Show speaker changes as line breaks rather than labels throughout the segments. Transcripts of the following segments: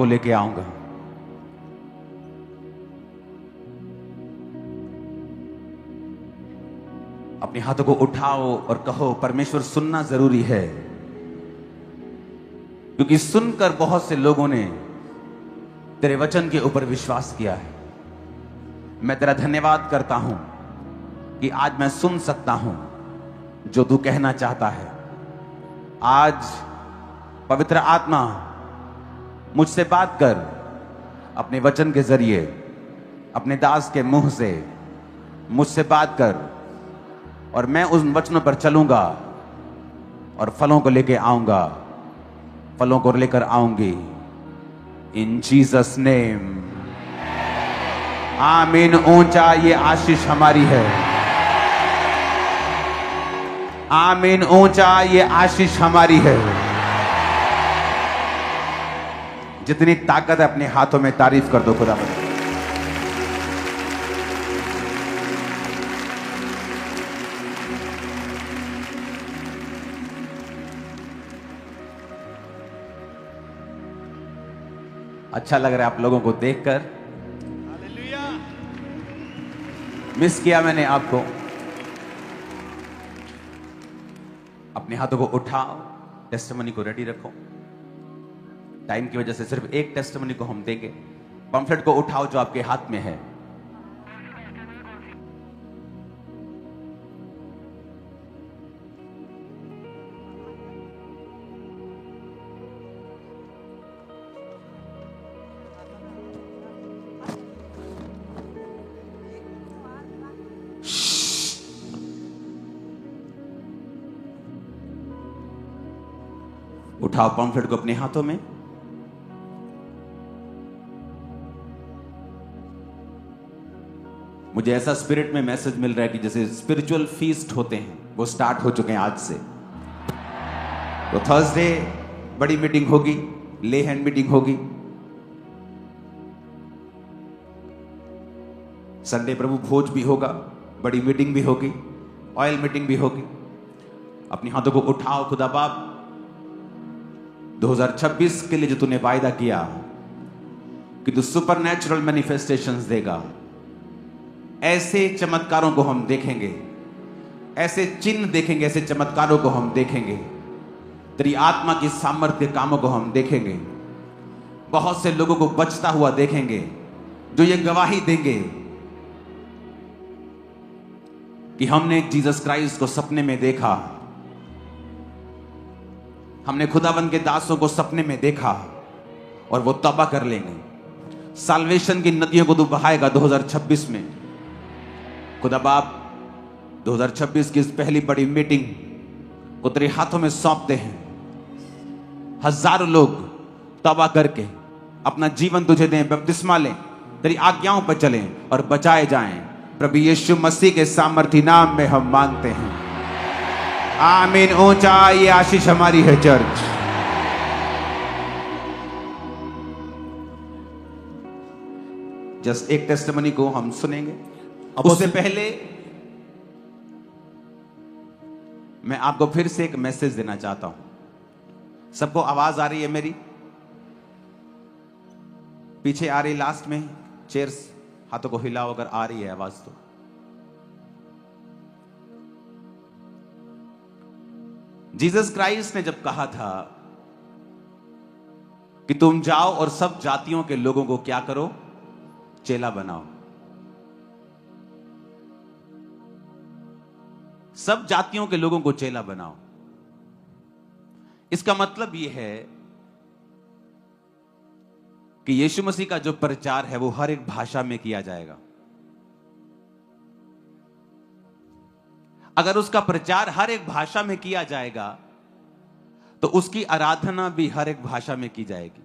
लेके आऊंगा। अपने हाथों को उठाओ और कहो, परमेश्वर सुनना जरूरी है, क्योंकि सुनकर बहुत से लोगों ने तेरे वचन के ऊपर विश्वास किया है। मैं तेरा धन्यवाद करता हूं कि आज मैं सुन सकता हूं जो तू कहना चाहता है। आज पवित्र आत्मा मुझसे बात कर, अपने वचन के जरिए, अपने दास के मुंह से मुझसे बात कर, और मैं उन वचनों पर चलूंगा और फलों को लेकर आऊंगा, फलों को लेकर आऊंगी। इन जीसस नेम, आमीन। ऊंचा ये आशीष हमारी है। आमीन। ऊंचा ये आशीष हमारी है। जितनी ताकत है अपने हाथों में तारीफ कर दो खुदा बंद। अच्छा लग रहा है आप लोगों को देखकर। मिस किया मैंने आपको। अपने हाथों को उठाओ, टेस्टिमनी को रेडी रखो। टाइम की वजह से सिर्फ एक टेस्टिमनी को हम देंगे। पंफलेट को उठाओ जो आपके हाथ में है। उठाओ पंफलेट को अपने हाथों में। मुझे ऐसा स्पिरिट में मैसेज मिल रहा है कि जैसे स्पिरिचुअल फीस्ट होते हैं वो स्टार्ट हो चुके हैं आज से। तो थर्सडे बड़ी मीटिंग होगी, ले हैंड मीटिंग होगी। संडे प्रभु भोज भी होगा, बड़ी मीटिंग भी होगी, ऑयल मीटिंग भी होगी। अपने हाथों को उठाओ। खुदा बाप, 2026 के लिए जो तूने वायदा किया कि तू सुपरनैचुरल मैनिफेस्टेशंस देगा, ऐसे चमत्कारों को हम देखेंगे, ऐसे चिन्ह देखेंगे, ऐसे चमत्कारों को हम देखेंगे। तेरी आत्मा की सामर्थ्य कामों को हम देखेंगे। बहुत से लोगों को बचता हुआ देखेंगे जो ये गवाही देंगे कि हमने जीसस क्राइस्ट को सपने में देखा, हमने खुदावन के दासों को सपने में देखा, और वो तौबा कर लेंगे। साल्वेशन की नदियों को तू बहाएगा 2026 में। खुदा बाप, 2026 की इस पहली बड़ी मीटिंग को तेरे हाथों में सौंपते हैं। हजारों लोग तौबा करके अपना जीवन तुझे दें, बपतिस्मा लें, तेरी आज्ञाओं पर चलें और बचाए जाएं। प्रभु यीशु मसीह के सामर्थी नाम में हम मांगते हैं, आमीन। ऊंचा ये आशीष हमारी है चर्च। जस्ट एक टेस्टिमनी को हम सुनेंगे। उससे पहले मैं आपको फिर से एक मैसेज देना चाहता हूं। सबको आवाज आ रही है मेरी? पीछे आ रही, लास्ट में चेयर्स, हाथों को हिलाओ अगर आ रही है आवाज तो। जीसस क्राइस्ट ने जब कहा था कि तुम जाओ और सब जातियों के लोगों को क्या करो? चेला बनाओ। सब जातियों के लोगों को चेला बनाओ। इसका मतलब यह है कि यीशु मसीह का जो प्रचार है वो हर एक भाषा में किया जाएगा। अगर उसका प्रचार हर एक भाषा में किया जाएगा तो उसकी आराधना भी हर एक भाषा में की जाएगी।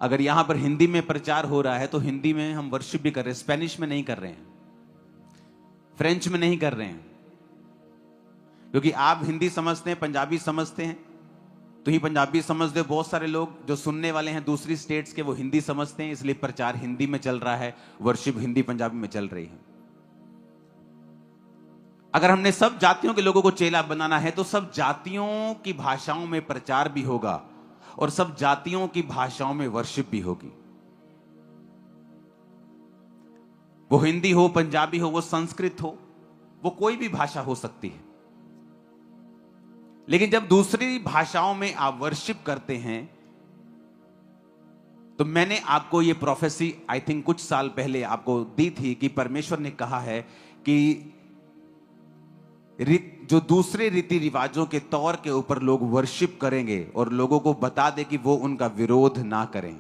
अगर यहां पर हिंदी में प्रचार हो रहा है तो हिंदी में हम वर्शिप भी कर रहे हैं, स्पेनिश में नहीं कर रहे हैं, फ्रेंच में नहीं कर रहे हैं, क्योंकि आप हिंदी समझते हैं, पंजाबी समझते हैं, तो ही पंजाबी समझते हो। बहुत सारे लोग जो सुनने वाले हैं दूसरी स्टेट्स के वो हिंदी समझते हैं, इसलिए प्रचार हिंदी में चल रहा है, वर्शिप हिंदी पंजाबी में चल रही है। अगर हमने सब जातियों के लोगों को चेला बनाना है तो सब जातियों की भाषाओं में प्रचार भी होगा और सब जातियों की भाषाओं में वर्शिप भी होगी। वो हिंदी हो, पंजाबी हो, वो संस्कृत हो, वो कोई भी भाषा हो सकती है। लेकिन जब दूसरी भाषाओं में आप वर्शिप करते हैं तो मैंने आपको ये प्रोफेसी आई थिंक कुछ साल पहले आपको दी थी कि परमेश्वर ने कहा है कि जो दूसरे रीति रिवाजों के तौर के ऊपर लोग वर्शिप करेंगे और लोगों को बता दे कि वो उनका विरोध ना करें।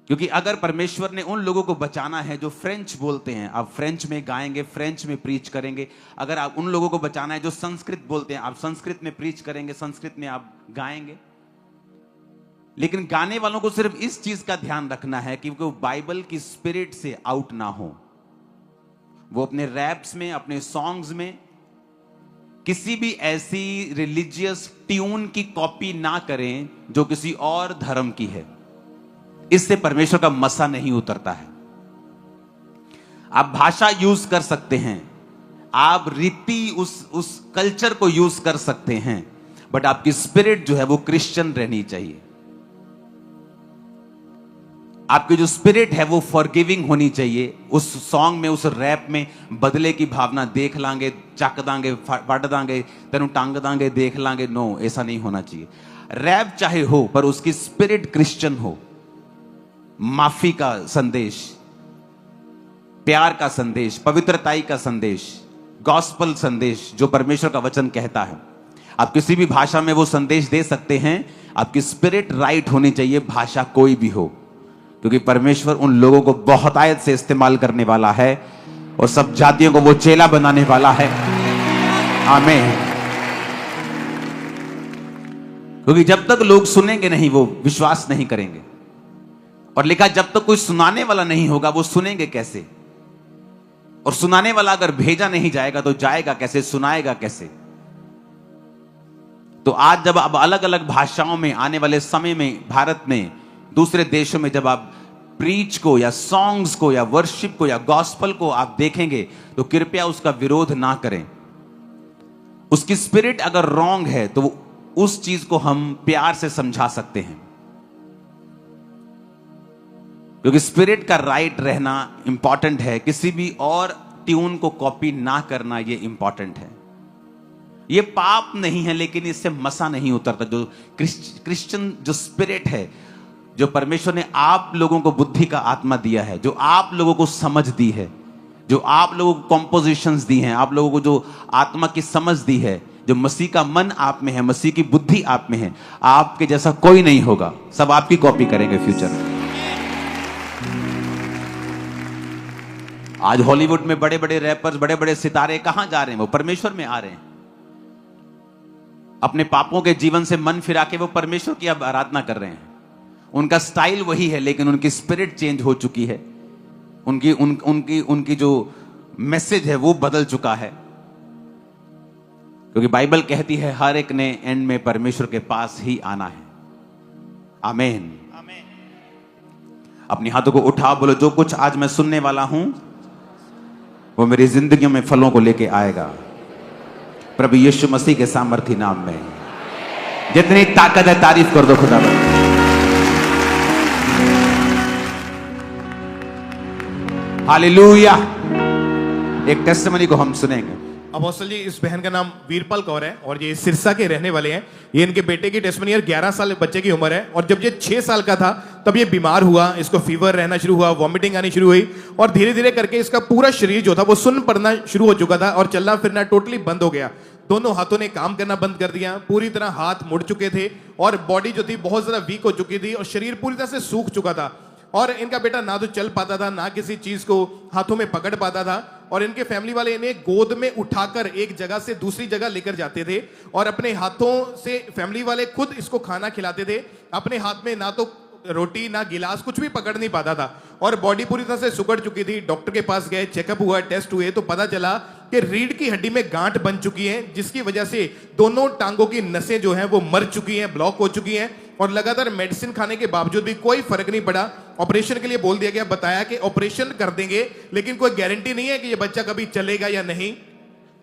क्योंकि अगर परमेश्वर ने उन लोगों को बचाना है जो फ्रेंच बोलते हैं, आप फ्रेंच में गाएंगे, फ्रेंच में प्रीच करेंगे। अगर आप उन लोगों को बचाना है जो संस्कृत बोलते हैं, आप संस्कृत में प्रीच करेंगे, संस्कृत में आप गाएंगे। लेकिन गाने वालों को सिर्फ इस चीज का ध्यान रखना है कि वो बाइबल की स्पिरिट से आउट ना हो। वो अपने रैप्स में, अपने सॉन्ग्स में किसी भी ऐसी रिलीजियस ट्यून की कॉपी ना करें जो किसी और धर्म की है। इससे परमेश्वर का मसा नहीं उतरता है। आप भाषा यूज कर सकते हैं, आप रीति उस कल्चर को यूज कर सकते हैं, बट आपकी स्पिरिट जो है वो क्रिश्चियन रहनी चाहिए। आपकी जो स्पिरिट है वो फॉरगिविंग होनी चाहिए। उस सॉन्ग में, उस रैप में बदले की भावना देख लांगे, चक दांगे, फट दांगे, तेनू टांग दांगे, देख लांगे। नो, ऐसा नहीं होना चाहिए। रैप चाहे हो पर उसकी स्पिरिट क्रिश्चियन हो। माफी का संदेश, प्यार का संदेश, पवित्रताई का संदेश, गॉस्पल संदेश जो परमेश्वर का वचन कहता है। आप किसी भी भाषा में वो संदेश दे सकते हैं। आपकी स्पिरिट राइट होनी चाहिए, भाषा कोई भी हो, क्योंकि परमेश्वर उन लोगों को बहुत आयत से इस्तेमाल करने वाला है और सब जातियों को वो चेला बनाने वाला है। आमीन। क्योंकि जब तक लोग सुनेंगे नहीं वो विश्वास नहीं करेंगे, और लिखा जब तक कोई सुनाने वाला नहीं होगा वो सुनेंगे कैसे? और सुनाने वाला अगर भेजा नहीं जाएगा तो जाएगा कैसे, सुनाएगा कैसे? तो आज जब अब अलग अलग भाषाओं में आने वाले समय में भारत में, दूसरे देशों में जब आप प्रीच को या सॉन्ग्स को या वर्शिप को या गॉस्पल को आप देखेंगे तो कृपया उसका विरोध ना करें। उसकी स्पिरिट अगर रॉन्ग है तो उस चीज को हम प्यार से समझा सकते हैं, क्योंकि स्पिरिट का राइट रहना इंपॉर्टेंट है। किसी भी और ट्यून को कॉपी ना करना ये इंपॉर्टेंट है। ये पाप नहीं है, लेकिन इससे मसा नहीं उतरता। जो क्रिश्चियन जो स्पिरिट है, जो परमेश्वर ने आप लोगों को बुद्धि का आत्मा दिया है, जो आप लोगों को समझ दी है, जो आप लोगों को कॉम्पोजिशंस दी हैं, आप लोगों को जो आत्मा की समझ दी है, जो मसीह का मन आप में है, मसीह की बुद्धि आप में है, आपके जैसा कोई नहीं होगा। सब आपकी कॉपी करेंगे फ्यूचर में। आज हॉलीवुड में बड़े बड़े रैपर्स, बड़े बड़े सितारे कहां जा रहे हैं? वो परमेश्वर में आ रहे हैं। अपने पापों के जीवन से मन फिरा के वो परमेश्वर की अब आराधना कर रहे हैं। उनका स्टाइल वही है, लेकिन उनकी स्पिरिट चेंज हो चुकी है। उनकी जो मैसेज है वो बदल चुका है, क्योंकि बाइबल कहती है हर एक ने एंड में परमेश्वर के पास ही आना है। आमीन। अपने हाथों को उठा, बोलो जो कुछ आज मैं सुनने वाला हूं वो मेरी जिंदगी में फलों को लेके आएगा, प्रभु यीशु मसीह के सामर्थी नाम में। जितनी ताकत है तारीफ कर दो खुदा। हालेलुया। एक टेस्टिमनी को हम सुनेंगे।
अपोस्टल जी, इस बहन का नाम वीरपाल कौर है और ये सिरसा के रहने वाले हैं। ये इनके बेटे की टेस्टिमनी है। 11 साल बच्चे की उम्र है और जब ये 6 साल का था तब ये बीमार हुआ। इसको फीवर रहना शुरू हुआ, वॉमिटिंग आनी शुरू हुई और धीरे धीरे करके इसका पूरा शरीर जो था वो सुन्न पड़ना शुरू हो चुका था और चलना फिरना टोटली बंद हो गया। दोनों हाथों ने काम करना बंद कर दिया, पूरी तरह हाथ मुड़ चुके थे और बॉडी जो थी बहुत ज्यादा वीक हो चुकी थी और शरीर पूरी तरह से सूख चुका था। और इनका बेटा ना तो चल पाता था, ना किसी चीज को हाथों में पकड़ पाता था और इनके फैमिली वाले इन्हें गोद में उठाकर एक जगह से दूसरी जगह लेकर जाते थे और अपने हाथों से फैमिली वाले खुद इसको खाना खिलाते थे। अपने हाथ में ना तो रोटी ना गिलास कुछ भी पकड़ नहीं पाता था और बॉडी पूरी तरह से सुकड़ चुकी थी। डॉक्टर के पास गए, चेकअप हुआ, टेस्ट हुए तो पता चला कि रीढ़ की हड्डी में गांठ बन चुकी है, जिसकी वजह से दोनों टांगों की नसें जो हैं वो मर चुकी हैं, ब्लॉक हो चुकी हैं और लगातार मेडिसिन खाने के बावजूद भी कोई फर्क नहीं पड़ा। ऑपरेशन के लिए बोल दिया गया, बताया कि ऑपरेशन कर देंगे, लेकिन कोई गारंटी नहीं है कि ये बच्चा कभी चलेगा या नहीं।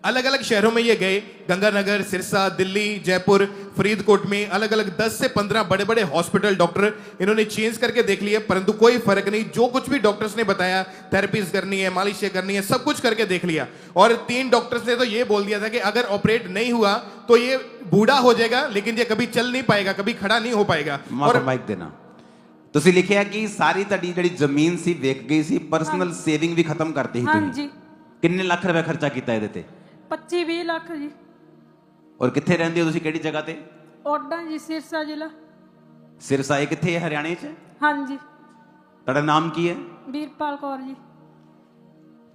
अलग अलग शहरों में ये गए, गंगानगर, सिरसा, दिल्ली, जयपुर, फरीदकोट में अलग अलग 10 से 15 बड़े बड़े हॉस्पिटल डॉक्टर इन्होंने चेंज करके देख लिए, परंतु कोई फर्क नहीं। जो कुछ भी डॉक्टर्स ने बताया, थेरेपीज करनी है, मालिश करनी है, सब कुछ करके देख लिया। और 3 डॉक्टर्स ने तो ये बोल दिया था कि अगर ऑपरेट नहीं हुआ तो ये बूढ़ा हो जाएगा, लेकिन ये कभी चल नहीं पाएगा, कभी खड़ा नहीं हो पाएगा।
और माइक देना, ਤੁਸੀਂ ਲਿਖਿਆ ਕਿ ਸਾਰੀ ਤੁਹਾਡੀ ਜਿਹੜੀ ਜ਼ਮੀਨ ਸੀ ਵਿਕ ਗਈ ਸੀ, ਪਰਸਨਲ ਸੇਵਿੰਗ ਵੀ ਖਤਮ ਕਰਤੀ ਸੀ
ਹਾਂਜੀ।
ਤੁਸੀਂ। ਕਿੰਨੇ ਲੱਖ ਰੁਪਏ ਖਰਚਾ ਕੀਤਾ ਇਹਦੇ ਤੇ?
25-20 ਲੱਖ ਜੀ।
ਔਰ ਕਿੱਥੇ ਰਹਿੰਦੇ ਹੋ ਤੁਸੀਂ, ਕਿਹੜੀ ਜਗ੍ਹਾ ਤੇ?
ਓਡਾ ਜੀ, ਸਿਰਸਾ ਜ਼ਿਲ੍ਹਾ।
ਸਿਰਸਾ ਇਹ ਕਿੱਥੇ ਹੈ, ਹਰਿਆਣੇ 'ਚ?
ਹਾਂਜੀ।
ਤੁਹਾਡਾ ਨਾਮ ਕੀ ਹੈ?
ਵੀਰਪਾਲ ਕੌਰ ਜੀ।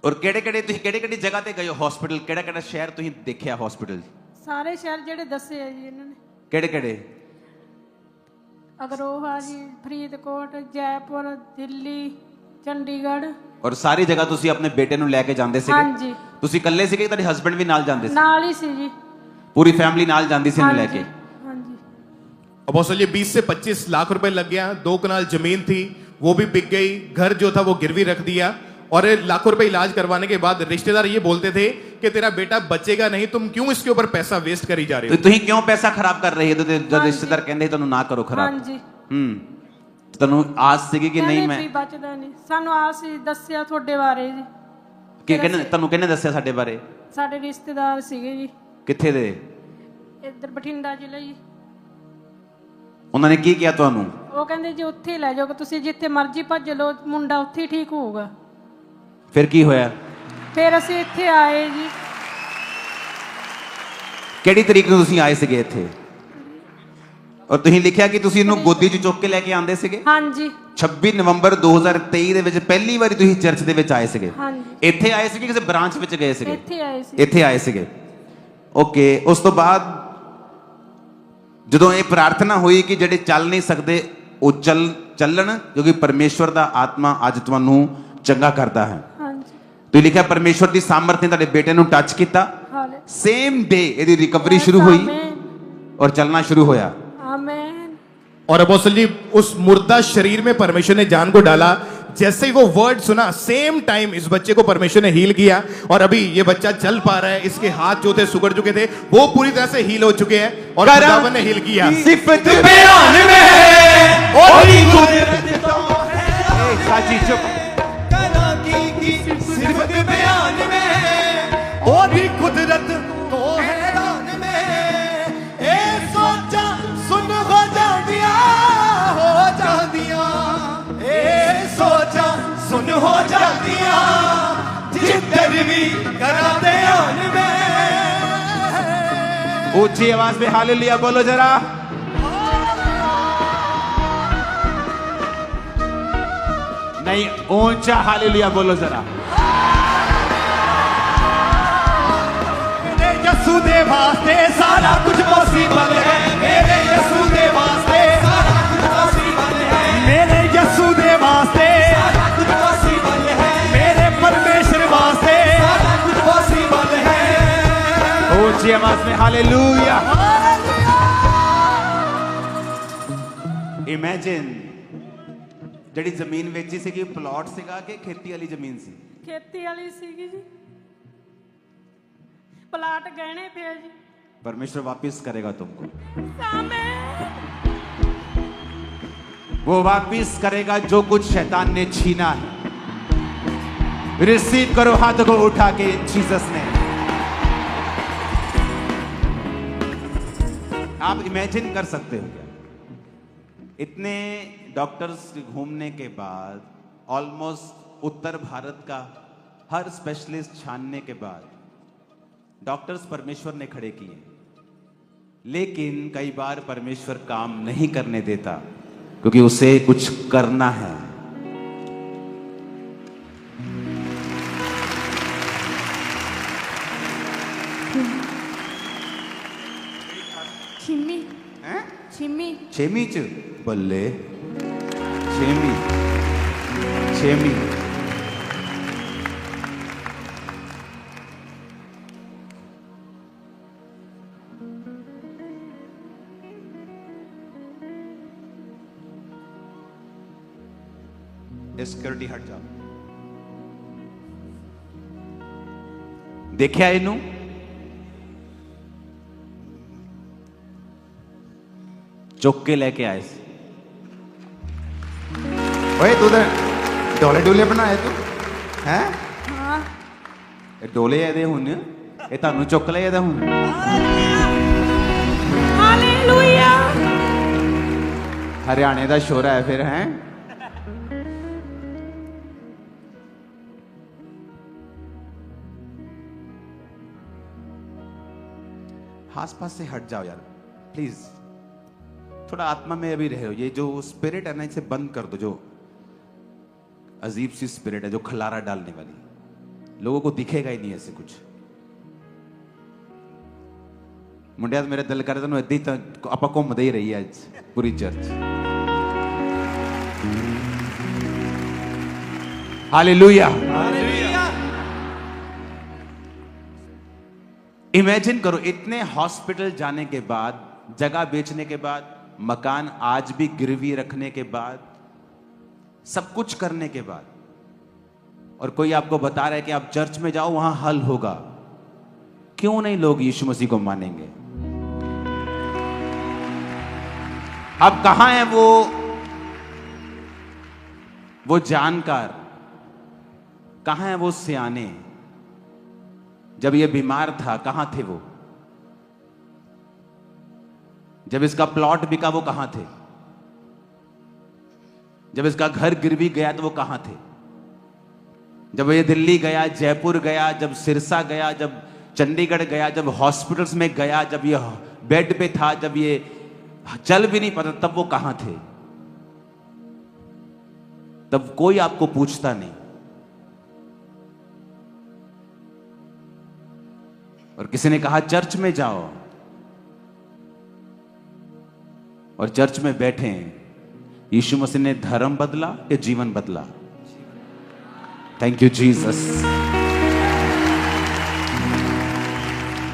ਔਰ ਕਿਹੜੇ ਕਿਹੜੀ ਜਗ੍ਹਾ ਤੇ ਗਏ ਹੋ ਹਸਪੀਟਲ? ਕਿਹੜਾ ਸ਼ਹਿਰ ਤੁਸੀਂ ਦੇਖਿਆ ਹਸਪੀਟਲ?
ਸਾਰੇ ਸ਼ਹਿਰ ਜਿਹੜੇ ਦੱਸੇ ਆ ਜੀ ਇਹਨਾਂ ਨੇ।
ਕਿਹੜੇ?
ਅਗਰੋਹਾ ਜੀ, ਫਰੀਦਕੋਟ, ਜੈਪੁਰ, ਦਿੱਲੀ, ਚੰਡੀਗੜ੍ਹ।
ਔਰ ਸਾਰੀ ਜਗ੍ਹਾ ਤੁਸੀਂ ਆਪਣੇ ਬੇਟੇ ਨੂੰ ਲੈ ਕੇ ਜਾਂਦੇ ਸੀਗੇ?
ਹਾਂਜੀ।
ਤੁਸੀਂ ਇਕੱਲੇ ਸੀਗੇ, ਤੁਹਾਡੇ ਹਸਬੰਡ ਵੀ ਨਾਲ ਜਾਂਦੇ ਸੀ?
ਨਾਲ ਹੀ ਸੀ ਜੀ।
पूरी फैमिली नाल जाती सी ले के?
ਹਾਂਜੀ।
अपोस्टल जी 20 से 25 लाख रुपए लग गया, 2 कनाल जमीन थी वो भी बिक गई, घर जो था वो गिरवी रख दिया, और लाखों रुपए इलाज करवाने के बाद रिश्तेदार ये बोलते थे कि तेरा बेटा बचेगा नहीं, तुम क्यों इसके ऊपर पैसा वेस्ट करी जा रहे हो?
तो तुम क्यों पैसा खराब कर रहे हो? जब रिश्तेदार कहते तुम ना करो खराब।
ਹਾਂਜੀ।
ਤੈਨੂੰ ਆਸ ਸੀਗੀ ਕਿ ਨਹੀਂ ਮੈਂ
ਵੀ ਬਚਦਾ ਨਹੀਂ, ਸਾਨੂੰ ਆਸ ਸੀ, ਦੱਸਿਆ ਤੁਹਾਡੇ ਬਾਰੇ ਜੀ।
ਕਿ ਤੁਹਾਨੂੰ ਕਿਹਨੇ ਦੱਸਿਆ ਸਾਡੇ ਬਾਰੇ?
ਸਾਡੇ ਰਿਸ਼ਤੇਦਾਰ ਸੀਗੇ ਜੀ।
ਕਿੱਥੇ ਦੇ?
ਇੱਧਰ ਬਠਿੰਡਾ ਜ਼ਿਲ੍ਹਾ ਜੀ।
ਉਹਨਾਂ ਨੇ ਕੀ ਕਿਹਾ ਤੁਹਾਨੂੰ?
ਉਹ ਕਹਿੰਦੇ ਜੀ ਉੱਥੇ ਹੀ ਲੈ ਜਾਓ, ਤੁਸੀਂ ਜਿੱਥੇ ਮਰਜ਼ੀ ਭੱਜ ਲਓ, ਮੁੰਡਾ ਉੱਥੇ ਹੀ ਠੀਕ ਹੋਊਗਾ।
ਫਿਰ ਕੀ ਹੋਇਆ?
ਫਿਰ ਅਸੀਂ ਇੱਥੇ ਆਏ ਜੀ।
ਕਿਹੜੀ ਤਰੀਕ ਨੂੰ ਤੁਸੀਂ ਆਏ ਸੀਗੇ ਇੱਥੇ? ਔਰ ਤੁਸੀਂ ਲਿਖਿਆ ਕਿ ਤੁਸੀਂ ਇਹਨੂੰ ਗੋਦੀ 'ਚ ਚੁੱਕ ਕੇ ਲੈ ਕੇ ਆਂਦੇ ਸੀਗੇ?
ਹਾਂਜੀ।
26 ਨਵੰਬਰ 2023 ਦੇ ਵਿੱਚ ਪਹਿਲੀ ਵਾਰੀ ਤੁਸੀਂ ਚਰਚ ਦੇ ਵਿੱਚ ਆਏ ਸੀਗੇ?
ਹਾਂਜੀ।
ਇੱਥੇ ਆਏ ਸੀਗੇ ਕਿਸੇ ਬ੍ਰਾਂਚ ਵਿੱਚ ਗਏ ਸੀਗੇ?
ਇੱਥੇ ਆਏ ਸੀ।
ਇੱਥੇ ਆਏ ਸੀਗੇ, ਓਕੇ। ਉਸ ਤੋਂ ਬਾਅਦ ਜਦੋਂ ਇਹ ਪ੍ਰਾਰਥਨਾ ਹੋਈ ਕਿ ਜਿਹੜੇ ਚੱਲ ਨਹੀਂ ਸਕਦੇ ਉਹ ਚੱਲਣ, ਕਿਉਂਕਿ ਪਰਮੇਸ਼ਵਰ ਦਾ ਆਤਮਾ ਅੱਜ ਤੁਹਾਨੂੰ ਚੰਗਾ ਕਰਦਾ ਹੈ।
ਹਾਂਜੀ।
ਤੁਸੀਂ ਲਿਖਿਆ ਪਰਮੇਸ਼ਵਰ ਦੀ ਸਾਮਰਥ ਨੇ ਤੁਹਾਡੇ ਬੇਟੇ ਨੂੰ ਟੱਚ ਕੀਤਾ,
ਹਾਲੇ
ਸੇਮ ਡੇ ਇਹਦੀ ਰਿਕਵਰੀ ਸ਼ੁਰੂ ਹੋਈ और चलना शुरू होया।
आमीन।
और अपोस्टल जी उस मुर्दा शरीर में परमेश्वर ने जान को डाला, जैसे ही वो वर्ड सुना सेम टाइम इस बच्चे को परमेश्वर ने हील किया, और अभी ये बच्चा चल पा रहा है। इसके हाथ जो थे सुगड़ चुके थे वो पूरी तरह से हील हो चुके हैं, और खुदावन ने हील किया।
सिफत बयान में ओरी कुदरत तो है, साची चुप करा की सिफत बयान में ओरी कुदरत तो हैरान में, ए सोचा सुन हो जादिया, ए सोचा सुन हो जादिया, जिधर भी करा ध्यान में। ऊंची आवाज में हालेलुया बोलो जरा। नहीं, ऊंचा हालेलुया बोलो जरा। मेरे यसू दे वास्ते सारा कुछ पॉसिबल है, मेरे यसू दे वास्ते सारा कुछ पॉसिबल है, मेरे यसू दे वास्ते सारा कुछ पॉसिबल है, मेरे परमेश्वर वास्ते सारा कुछ पॉसिबल है। ऊंची आवाज में हालेलुया। इमेजिन ਜਿਹੜੀ ਜ਼ਮੀਨ ਵੇਚੀ ਸੀਗੀ ਪਲਾਟ ਸੀਗਾ ਕਿ ਖੇਤੀ ਵਾਲੀ ਜ਼ਮੀਨ ਸੀ?
ਖੇਤੀ ਵਾਲੀ ਸੀਗੀ ਜੀ। ਪਲਾਟ ਗਹਿਣੇ ਪਿਆ ਜੀ।
परमेश्वर वापिस करेगा तुमको,
आमीन।
वो वापिस करेगा जो कुछ शैतान ने छीना है। रिसीव करो हाथ को उठा के जीसस ने। आप इमेजिन कर सकते हो क्या? इतने डॉक्टर्स घूमने के बाद, ऑलमोस्ट उत्तर भारत का हर स्पेशलिस्ट छानने के बाद डॉक्टर्स परमेश्वर ने खड़े किए, लेकिन कई बार परमेश्वर काम नहीं करने देता क्योंकि उसे कुछ करना है।
छिमी छिमी
छेमी च बल्ले छेमी छेमी सिक्योरिटी हट जाओ। देखिया इनू चुक के लेके आए सी।
ओए तू तो डोले डोले बनाए तू हैं?
ਹਾਂ
ਇਹ ਡੋਲੇ ਇਹਦੇ ਹੁਣ ਇਹ ਤੁਹਾਨੂੰ ਚੁੱਕ ਲਏ ਇਹਦਾ ਹੁਣ।
ਹਾਲੇਲੂਇਆ।
हरियाणे का शोरा है फिर है। आस पास से हट जाओ यार प्लीज, थोड़ा आत्मा में अभी रहे हो। ये जो स्पिरिट है ना इसे बंद कर दो। जो अजीब सी स्पिरिट है जो खलारा डालने वाली, लोगों को दिखेगा ही नहीं ऐसे कुछ। मुंडिया मेरा दिल कर तेन इदा ही आप घूमते ही रही है अज पूरी चर्च। हालेलुया। इमेजिन करो इतने हॉस्पिटल जाने के बाद, जगह बेचने के बाद, मकान आज भी गिरवी रखने के बाद, सब कुछ करने के बाद, और कोई आपको बता रहा है कि आप चर्च में जाओ वहां हल होगा। क्यों नहीं लोग यीशु मसीह को मानेंगे? अब कहां है वो जानकार, कहां है वो सियाने? जब ये बीमार था कहां थे वो? जब इसका प्लॉट बिका वो कहां थे? जब इसका घर गिरवी गया तो वो कहां थे? जब ये दिल्ली गया, जयपुर गया, जब सिरसा गया, जब चंडीगढ़ गया, जब हॉस्पिटल्स में गया, जब ये बेड पे था, जब ये चल भी नहीं पाता, तब वो कहां थे? तब कोई आपको पूछता नहीं। और किसी ने कहा चर्च में जाओ, और चर्च में बैठे यीशु मसीह ने धर्म बदला या जीवन बदला? Thank you Jesus.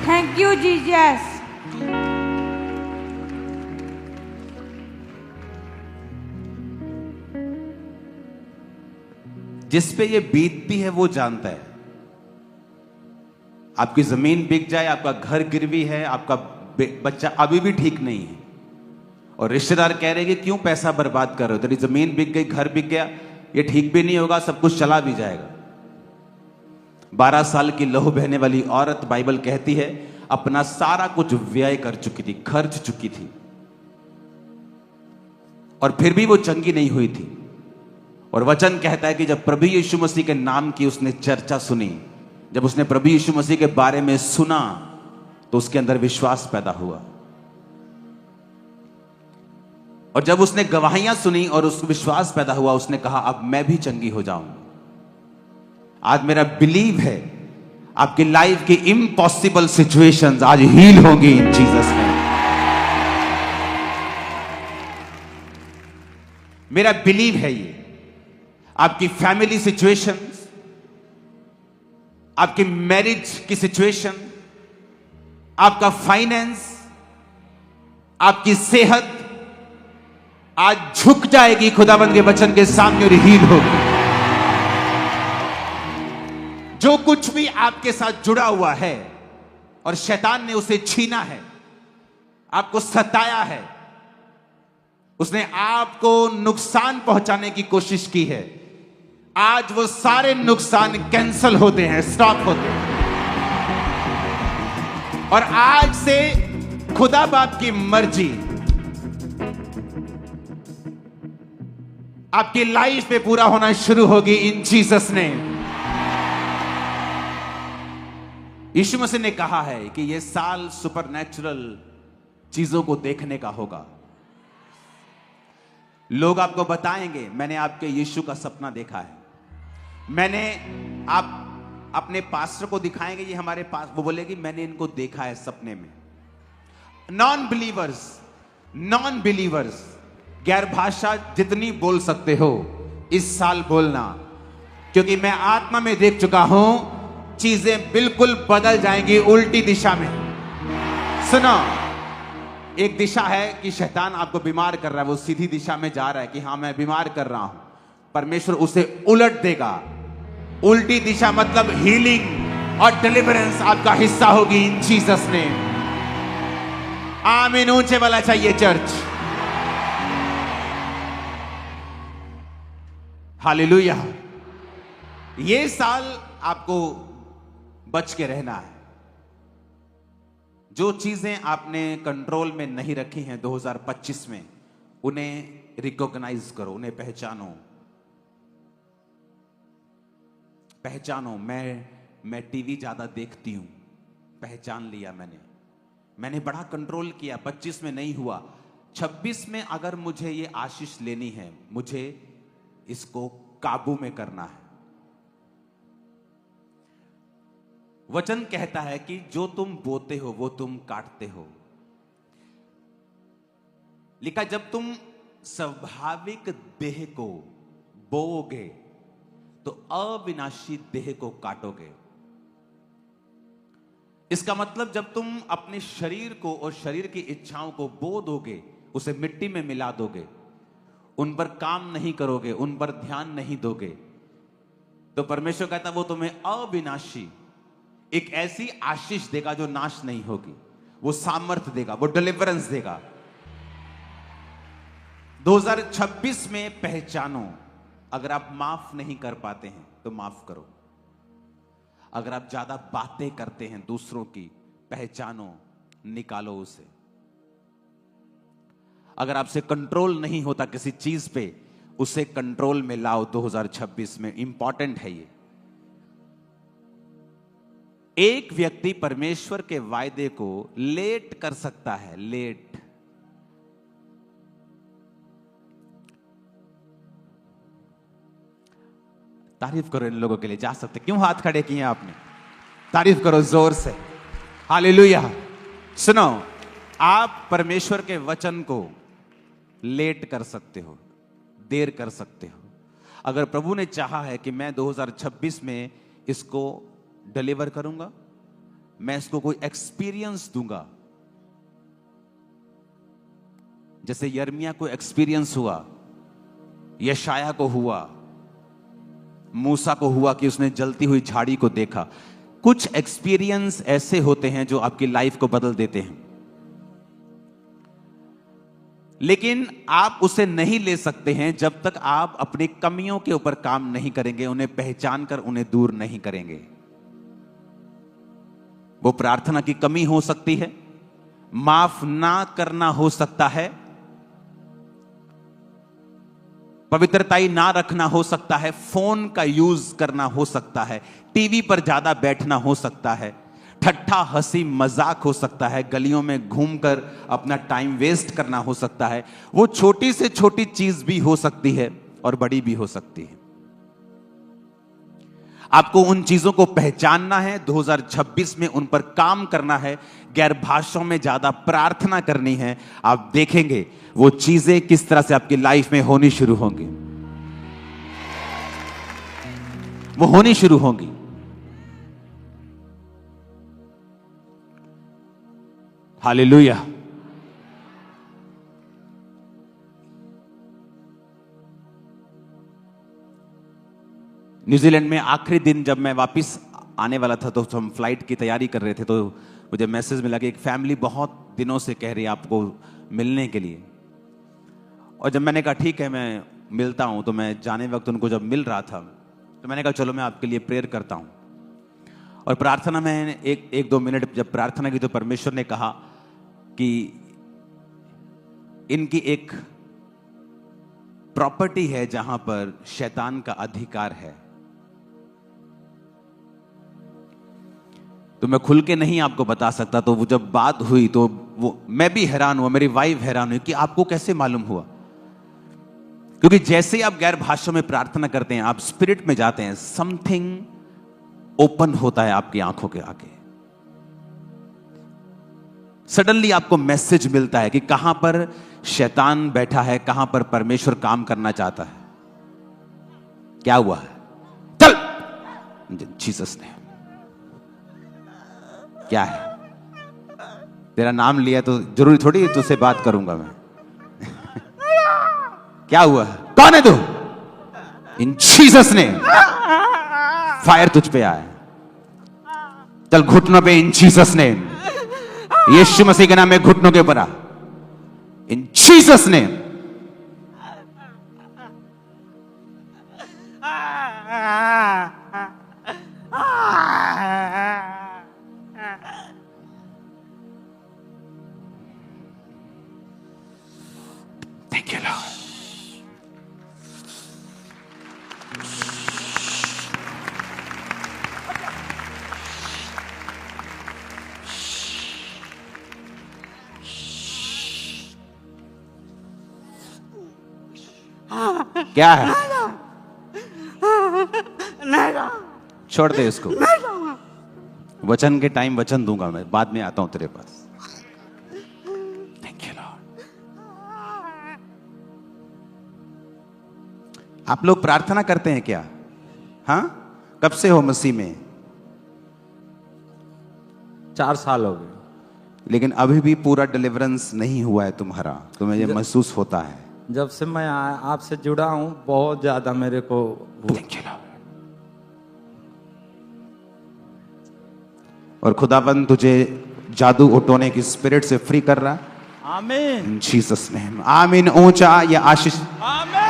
Thank you Jesus.
जिस पे ये बीतती है वो जानता है। आपकी जमीन बिक जाए, आपका घर गिरवी है, आपका बच्चा अभी भी ठीक नहीं है, और रिश्तेदार कह रहे हैं कि क्यों पैसा बर्बाद कर रहे हो, तेरी जमीन बिक गई, घर बिक गया, ये ठीक भी नहीं होगा, सब कुछ चला भी जाएगा। 12 साल की लहू बहने वाली औरत, बाइबल कहती है, अपना सारा कुछ व्यय कर चुकी थी, खर्च चुकी थी, और फिर भी वो चंगी नहीं हुई थी। और वचन कहता है कि जब प्रभु यीशु मसीह के नाम की उसने चर्चा सुनी, जब उसने प्रभु यीशु मसीह के बारे में सुना, तो उसके अंदर विश्वास पैदा हुआ। और जब उसने गवाहियां सुनी और उस विश्वास पैदा हुआ, उसने कहा अब मैं भी चंगी हो जाऊंगी। आज मेरा बिलीव है आपकी लाइफ की इम्पॉसिबल सिचुएशंस आज हील होंगी इन जीसस नेम। मेरा बिलीव है ये। आपकी फैमिली सिचुएशंस, आपकी मैरिज की सिचुएशन, आपका फाइनेंस, आपकी सेहत आज झुक जाएगी खुदावंद के वचन के सामने और हील होगी। जो कुछ भी आपके साथ जुड़ा हुआ है और शैतान ने उसे छीना है, आपको सताया है, उसने आपको नुकसान पहुंचाने की कोशिश की है, आज वो सारे नुकसान कैंसल होते हैं, स्टॉप होते हैं। और आज से खुदा बाप की मर्जी आपकी लाइफ पे पूरा होना शुरू होगी इन जीसस नेम। यीशु मसीह ने कहा है कि यह साल सुपरनैचुरल चीजों को देखने का होगा। लोग आपको बताएंगे मैंने आपके यीशु का सपना देखा है, मैंने आप अपने पास्टर को दिखाएंगे, ये हमारे पास, वो बोलेगी मैंने इनको देखा है सपने में। नॉन बिलीवर्स गैर भाषा जितनी बोल सकते हो इस साल बोलना, क्योंकि मैं आत्मा में देख चुका हूं चीजें बिल्कुल बदल जाएंगी उल्टी दिशा में। सुनो, एक दिशा है कि शैतान आपको बीमार कर रहा है, वो सीधी दिशा में जा रहा है कि हाँ मैं बीमार कर रहा हूं, परमेश्वर उसे उलट देगा। उल्टी दिशा मतलब हीलिंग और डिलीवरेंस आपका हिस्सा होगी इन जीसस ने। आमीन। ऊंचे वाला चाहिए चर्च। हालेलुया। ये साल आपको बच के रहना है। जो चीजें आपने कंट्रोल में नहीं रखी हैं 2025 में, उन्हें रिकॉग्नाइज करो, उन्हें पहचानो। पहचानो। मैं टीवी ज्यादा देखती हूं, पहचान लिया मैंने बड़ा कंट्रोल किया, 25 में नहीं हुआ। 26 में अगर मुझे ये आशीष लेनी है, मुझे इसको काबू में करना है। वचन कहता है कि जो तुम बोते हो वो तुम काटते हो। लिखा, जब तुम स्वाभाविक देह को बोओगे तो अविनाशी देह को काटोगे। इसका मतलब जब तुम अपने शरीर को और शरीर की इच्छाओं को बो दोगे, उसे मिट्टी में मिला दोगे, उन पर काम नहीं करोगे, उन पर ध्यान नहीं दोगे, तो परमेश्वर कहता वो तुम्हें अविनाशी एक ऐसी आशीष देगा जो नाश नहीं होगी। वो सामर्थ देगा, वो डिलीवरेंस देगा। 2026 में पहचानो। अगर आप माफ नहीं कर पाते हैं तो माफ करो। अगर आप ज्यादा बातें करते हैं दूसरों की, पहचानो, निकालो उसे। अगर आपसे कंट्रोल नहीं होता किसी चीज पे, उसे कंट्रोल में लाओ 2026 में। इंपॉर्टेंट है ये। एक व्यक्ति परमेश्वर के वायदे को लेट कर सकता है, लेट। तारीफ करो इन लोगों के लिए। जा सकते, क्यों हाथ खड़े किए आपने? तारीफ करो जोर से। हालेलुया। सुनो, आप परमेश्वर के वचन को लेट कर सकते हो, देर कर सकते हो। अगर प्रभु ने चाहा है कि मैं 2026 में इसको डिलीवर करूंगा, मैं इसको कोई एक्सपीरियंस दूंगा, जैसे यर्मिया को एक्सपीरियंस हुआ, यशाया को हुआ, मूसा को हुआ कि उसने जलती हुई झाड़ी को देखा। कुछ एक्सपीरियंस ऐसे होते हैं जो आपकी लाइफ को बदल देते हैं, लेकिन आप उसे नहीं ले सकते हैं जब तक आप अपनी कमियों के ऊपर काम नहीं करेंगे, उन्हें पहचान कर उन्हें दूर नहीं करेंगे। वो प्रार्थना की कमी हो सकती है, माफ ना करना हो सकता है, पवित्रताई ना रखना हो सकता है, फोन का यूज करना हो सकता है, टीवी पर ज्यादा बैठना हो सकता है, ठट्ठा हंसी मजाक हो सकता है, गलियों में घूमकर अपना टाइम वेस्ट करना हो सकता है। वो छोटी से छोटी चीज भी हो सकती है और बड़ी भी हो सकती है। आपको उन चीजों को पहचानना है, 2026 में उन पर काम करना है, गैर भाषाओं में ज्यादा प्रार्थना करनी है। आप देखेंगे वो चीजें किस तरह से आपकी लाइफ में होनी शुरू होंगी। वो होनी शुरू होंगी। हालेलुया। न्यूजीलैंड में आखिरी दिन जब मैं वापस आने वाला था, तो हम फ्लाइट की तैयारी कर रहे थे, तो मुझे मैसेज मिला कि एक फैमिली बहुत दिनों से कह रही है आपको मिलने के लिए। और जब मैंने कहा ठीक है मैं मिलता हूं, तो मैं जाने वक्त उनको जब मिल रहा था तो मैंने कहा चलो मैं आपके लिए प्रेयर करता हूं। और प्रार्थना में एक दो मिनट जब प्रार्थना की, तो परमेश्वर ने कहा कि इनकी एक प्रॉपर्टी है जहां पर शैतान का अधिकार है। तो मैं खुल के नहीं आपको बता सकता। तो वो जब बात हुई तो वो मैं भी हैरान हुआ, मेरी वाइफ हैरान हुई कि आपको कैसे मालूम हुआ। क्योंकि जैसे ही आप गैर भाषा में प्रार्थना करते हैं, आप स्पिरिट में जाते हैं, समथिंग ओपन होता है आपकी आंखों के आगे। सडनली आपको मैसेज मिलता है कि कहां पर शैतान बैठा है, कहां पर परमेश्वर काम करना चाहता है। क्या हुआ है? चल जीसस ने। क्या है? तेरा नाम लिया तो जरूरी थोड़ी तुझसे बात करूंगा मैं। क्या हुआ है? कौन है तू? इन जीसस नेम फायर तुझ पे आए। चल घुटनों पे इन जीसस नेम, यीशु मसीह के नाम में घुटनों के ऊपर आ, in Jesus name. Thank you Lord. क्या है? छोड़ दे इसको। वचन के टाइम वचन दूंगा मैं, बाद में आता हूं तेरे पास। Thank you Lord. आप लोग प्रार्थना करते हैं क्या? हाँ, कब से हो मसीह में?
4 साल हो गए।
लेकिन अभी भी पूरा डिलीवरेंस नहीं हुआ है तुम्हारा, तुम्हें ये महसूस होता है?
जब से मैं आपसे जुड़ा हूं बहुत ज्यादा मेरे को
थैंक यू लॉर्ड। और खुदाबंद तुझे जादू उठोने की स्पिरिट से फ्री कर रहा।
आमीन।
इन जीसस नेम। आमीन। ऊंचा या आशीष।
आमीन।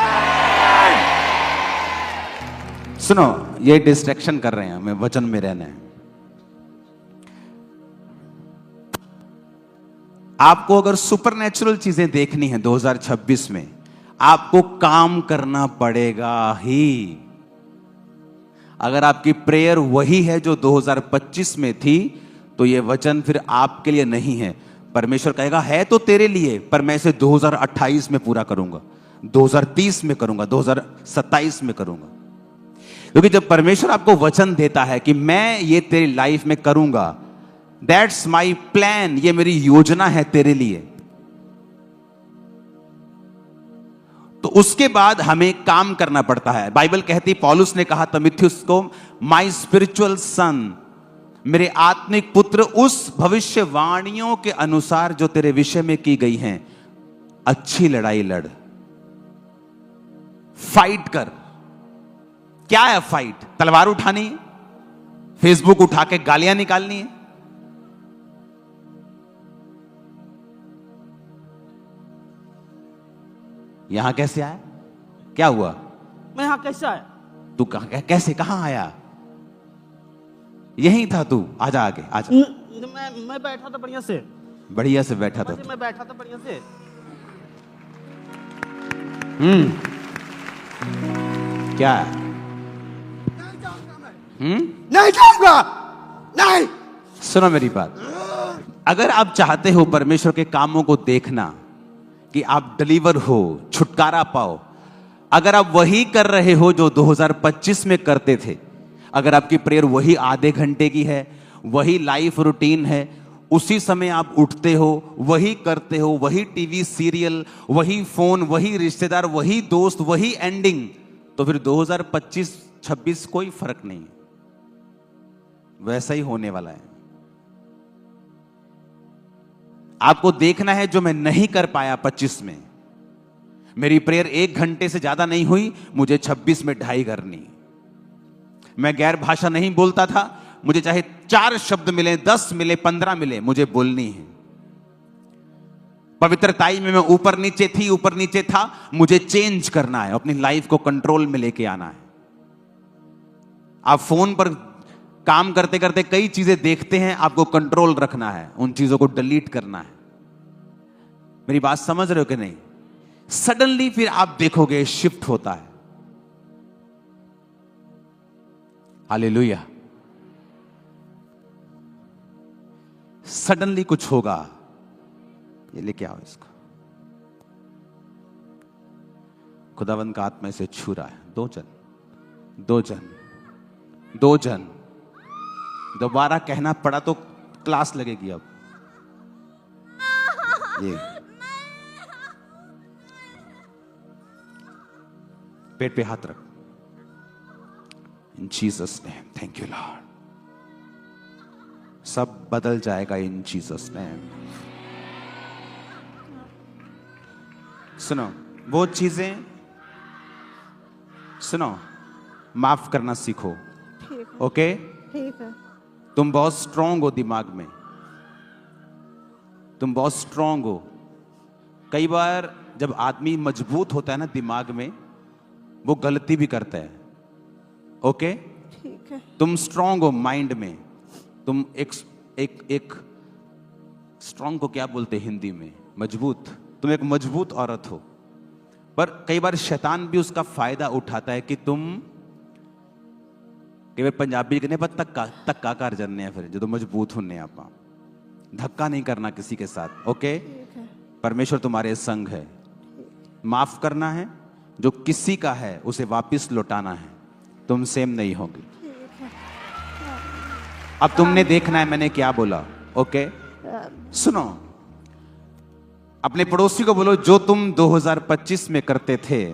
सुनो, ये डिस्ट्रैक्शन कर रहे हैं, हमें वचन में रहना है। आपको अगर सुपरनेचुरल चीजें देखनी है 2026 में, आपको काम करना पड़ेगा ही। अगर आपकी प्रेयर वही है जो 2025 में थी, तो यह वचन फिर आपके लिए नहीं है। परमेश्वर कहेगा है तो तेरे लिए, पर मैं इसे 2028 में पूरा करूंगा, 2030 में करूंगा, 2027 में करूंगा। क्योंकि जब परमेश्वर आपको वचन देता है कि मैं ये तेरी लाइफ में करूंगा, दैट्स माई प्लान, ये मेरी योजना है तेरे लिए, तो उसके बाद हमें काम करना पड़ता है। बाइबल कहती, पौलुस ने कहा तीमुथियुस को, माई स्पिरिचुअल सन, मेरे आत्मिक पुत्र, उस भविष्यवाणियों के अनुसार जो तेरे विषय में की गई हैं, अच्छी लड़ाई लड़, फाइट कर। क्या है फाइट? तलवार उठानी है, फेसबुक उठा के गालियां निकालनी है? यहां कैसे आया? क्या हुआ?
मैं यहाँ कैसे आया?
तू कैसे कहां आया? यहीं था तू, आजा आगे आजा।
मैं बैठा था बढ़िया से।
बढ़िया से बैठा था?
मैं बैठा था बढ़िया से।
क्या है?
नहीं जाऊंगा, नहीं।
सुनो मेरी बात, अगर आप चाहते हो परमेश्वर के कामों को देखना, कि आप डिलीवर हो, छुटकारा पाओ, अगर आप वही कर रहे हो जो 2025 में करते थे, अगर आपकी प्रेयर वही आधे घंटे की है, वही लाइफ रूटीन है, उसी समय आप उठते हो, वही करते हो, वही टीवी सीरियल, वही फोन, वही रिश्तेदार, वही दोस्त, वही एंडिंग, तो फिर 2025-26 कोई फर्क नहीं, वैसा ही होने वाला है। आपको देखना है जो मैं नहीं कर पाया 25 में। मेरी प्रेयर 1 घंटे से ज्यादा नहीं हुई, मुझे 26 में 2.5 करनी। मैं गैर भाषा नहीं बोलता था, मुझे चाहे 4 शब्द मिले, 10 मिले, 15 मिले, मुझे बोलनी है। पवित्रताई में मैं ऊपर नीचे थी, ऊपर नीचे था, मुझे चेंज करना है, अपनी लाइफ को कंट्रोल में लेके आना है। आप फोन पर काम करते करते कई चीजें देखते हैं, आपको कंट्रोल रखना है, उन चीजों को डिलीट करना है। मेरी बात समझ रहे हो कि नहीं? सडनली फिर आप देखोगे शिफ्ट होता है। हालेलुया। सडनली कुछ होगा। ये लेके आओ इसको। खुदावंद का आत्मा इसे छू रहा है। 2 जन दोबारा कहना पड़ा तो क्लास लगेगी। अब ये पेट पे हाथ रख। इन Jesus name, thank you Lord. सब बदल जाएगा इन जीसस नेम। सुनो, वो चीजें सुनो, माफ करना सीखो।
ठीक है।
ओके?
ठीक है।
तुम बहुत स्ट्रांग हो दिमाग में, तुम बहुत स्ट्रांग हो। कई बार जब आदमी मजबूत होता है ना दिमाग में, वो गलती भी करता है। ओके?
ठीक है।
तुम स्ट्रांग हो माइंड में, तुम एक स्ट्रांग को क्या बोलते हैं हिंदी में? मजबूत। तुम एक मजबूत औरत हो, पर कई बार शैतान भी उसका फायदा उठाता है कि तुम कई बार पंजाबी कहने पर धक्का कर जाने फिर जो मजबूत होने आप धक्का नहीं करना किसी के साथ। ओके? परमेश्वर तुम्हारे संग है। माफ करना है, जो किसी का है उसे वापस लौटाना है। तुम सेम नहीं होगी। अब तुमने देखना है मैंने क्या बोला। ओके? सुनो, अपने पड़ोसी को बोलो, जो तुम 2025 में करते थे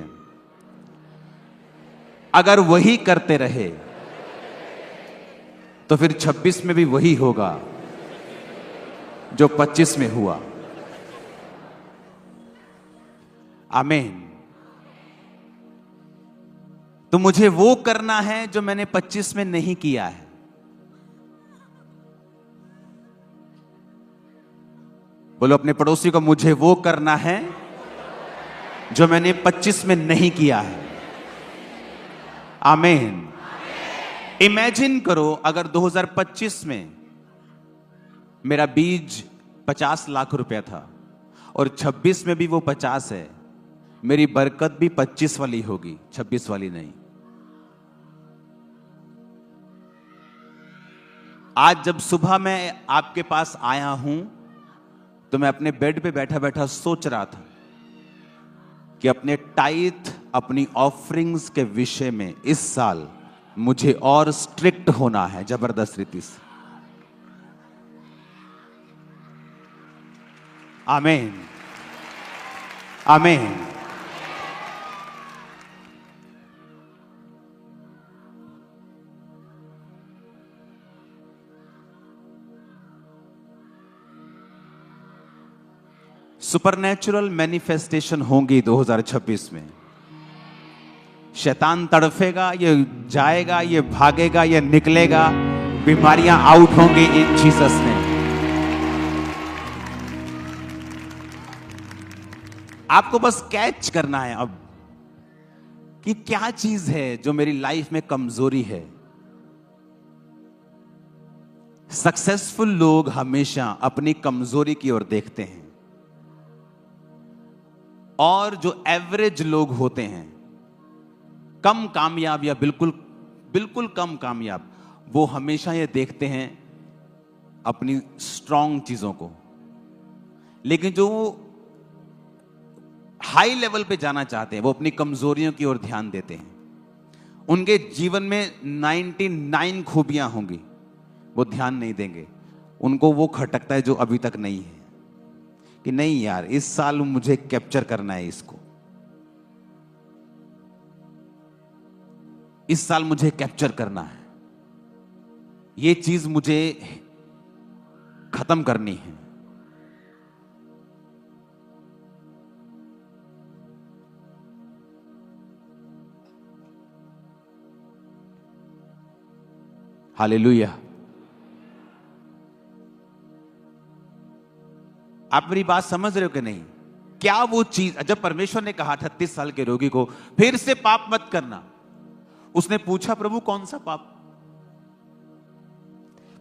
अगर वही करते रहे तो फिर 26 में भी वही होगा जो 25 में हुआ। आमीन। तो मुझे वो करना है जो मैंने 25 में नहीं किया है। बोलो अपने पड़ोसी को, मुझे वो करना है जो मैंने 25 में नहीं किया है। आमीन। इमेजिन करो अगर 2025 में मेरा बीज 50 लाख रुपया था और 26 में भी वो 50 है, मेरी बरकत भी 25 वाली होगी, 26 वाली नहीं। आज जब सुबह मैं आपके पास आया हूं तो मैं अपने बेड पे बैठा बैठा सोच रहा था कि अपने टाइथ, अपनी ऑफरिंग्स के विषय में इस साल मुझे और स्ट्रिक्ट होना है, जबरदस्त रीति से। आमीन, आमीन। सुपरनैचुरल मैनिफेस्टेशन होंगी 2026 में। शैतान तड़फेगा, ये जाएगा, ये भागेगा, ये निकलेगा, बीमारियां आउट होंगी इन जीसस ने। आपको बस कैच करना है अब कि क्या चीज है जो मेरी लाइफ में कमजोरी है। सक्सेसफुल लोग हमेशा अपनी कमजोरी की ओर देखते हैं, और जो एवरेज लोग होते हैं, कम कामयाब या बिल्कुल कम कामयाब, वो हमेशा ये देखते हैं अपनी स्ट्रांग चीजों को। लेकिन जो हाई लेवल पे जाना चाहते हैं वो अपनी कमजोरियों की ओर ध्यान देते हैं। उनके जीवन में 99 खूबियां होंगी, वो ध्यान नहीं देंगे। उनको वो खटकता है जो अभी तक नहीं है, कि नहीं यार इस साल मुझे कैप्चर करना है इसको, इस साल मुझे कैप्चर करना है, ये चीज मुझे खत्म करनी है। हालेलुया। आप मेरी बात समझ रहे हो कि नहीं? क्या वो चीज, जब परमेश्वर ने कहा 38 साल के रोगी को फिर से पाप मत करना, उसने पूछा प्रभु कौन सा पाप?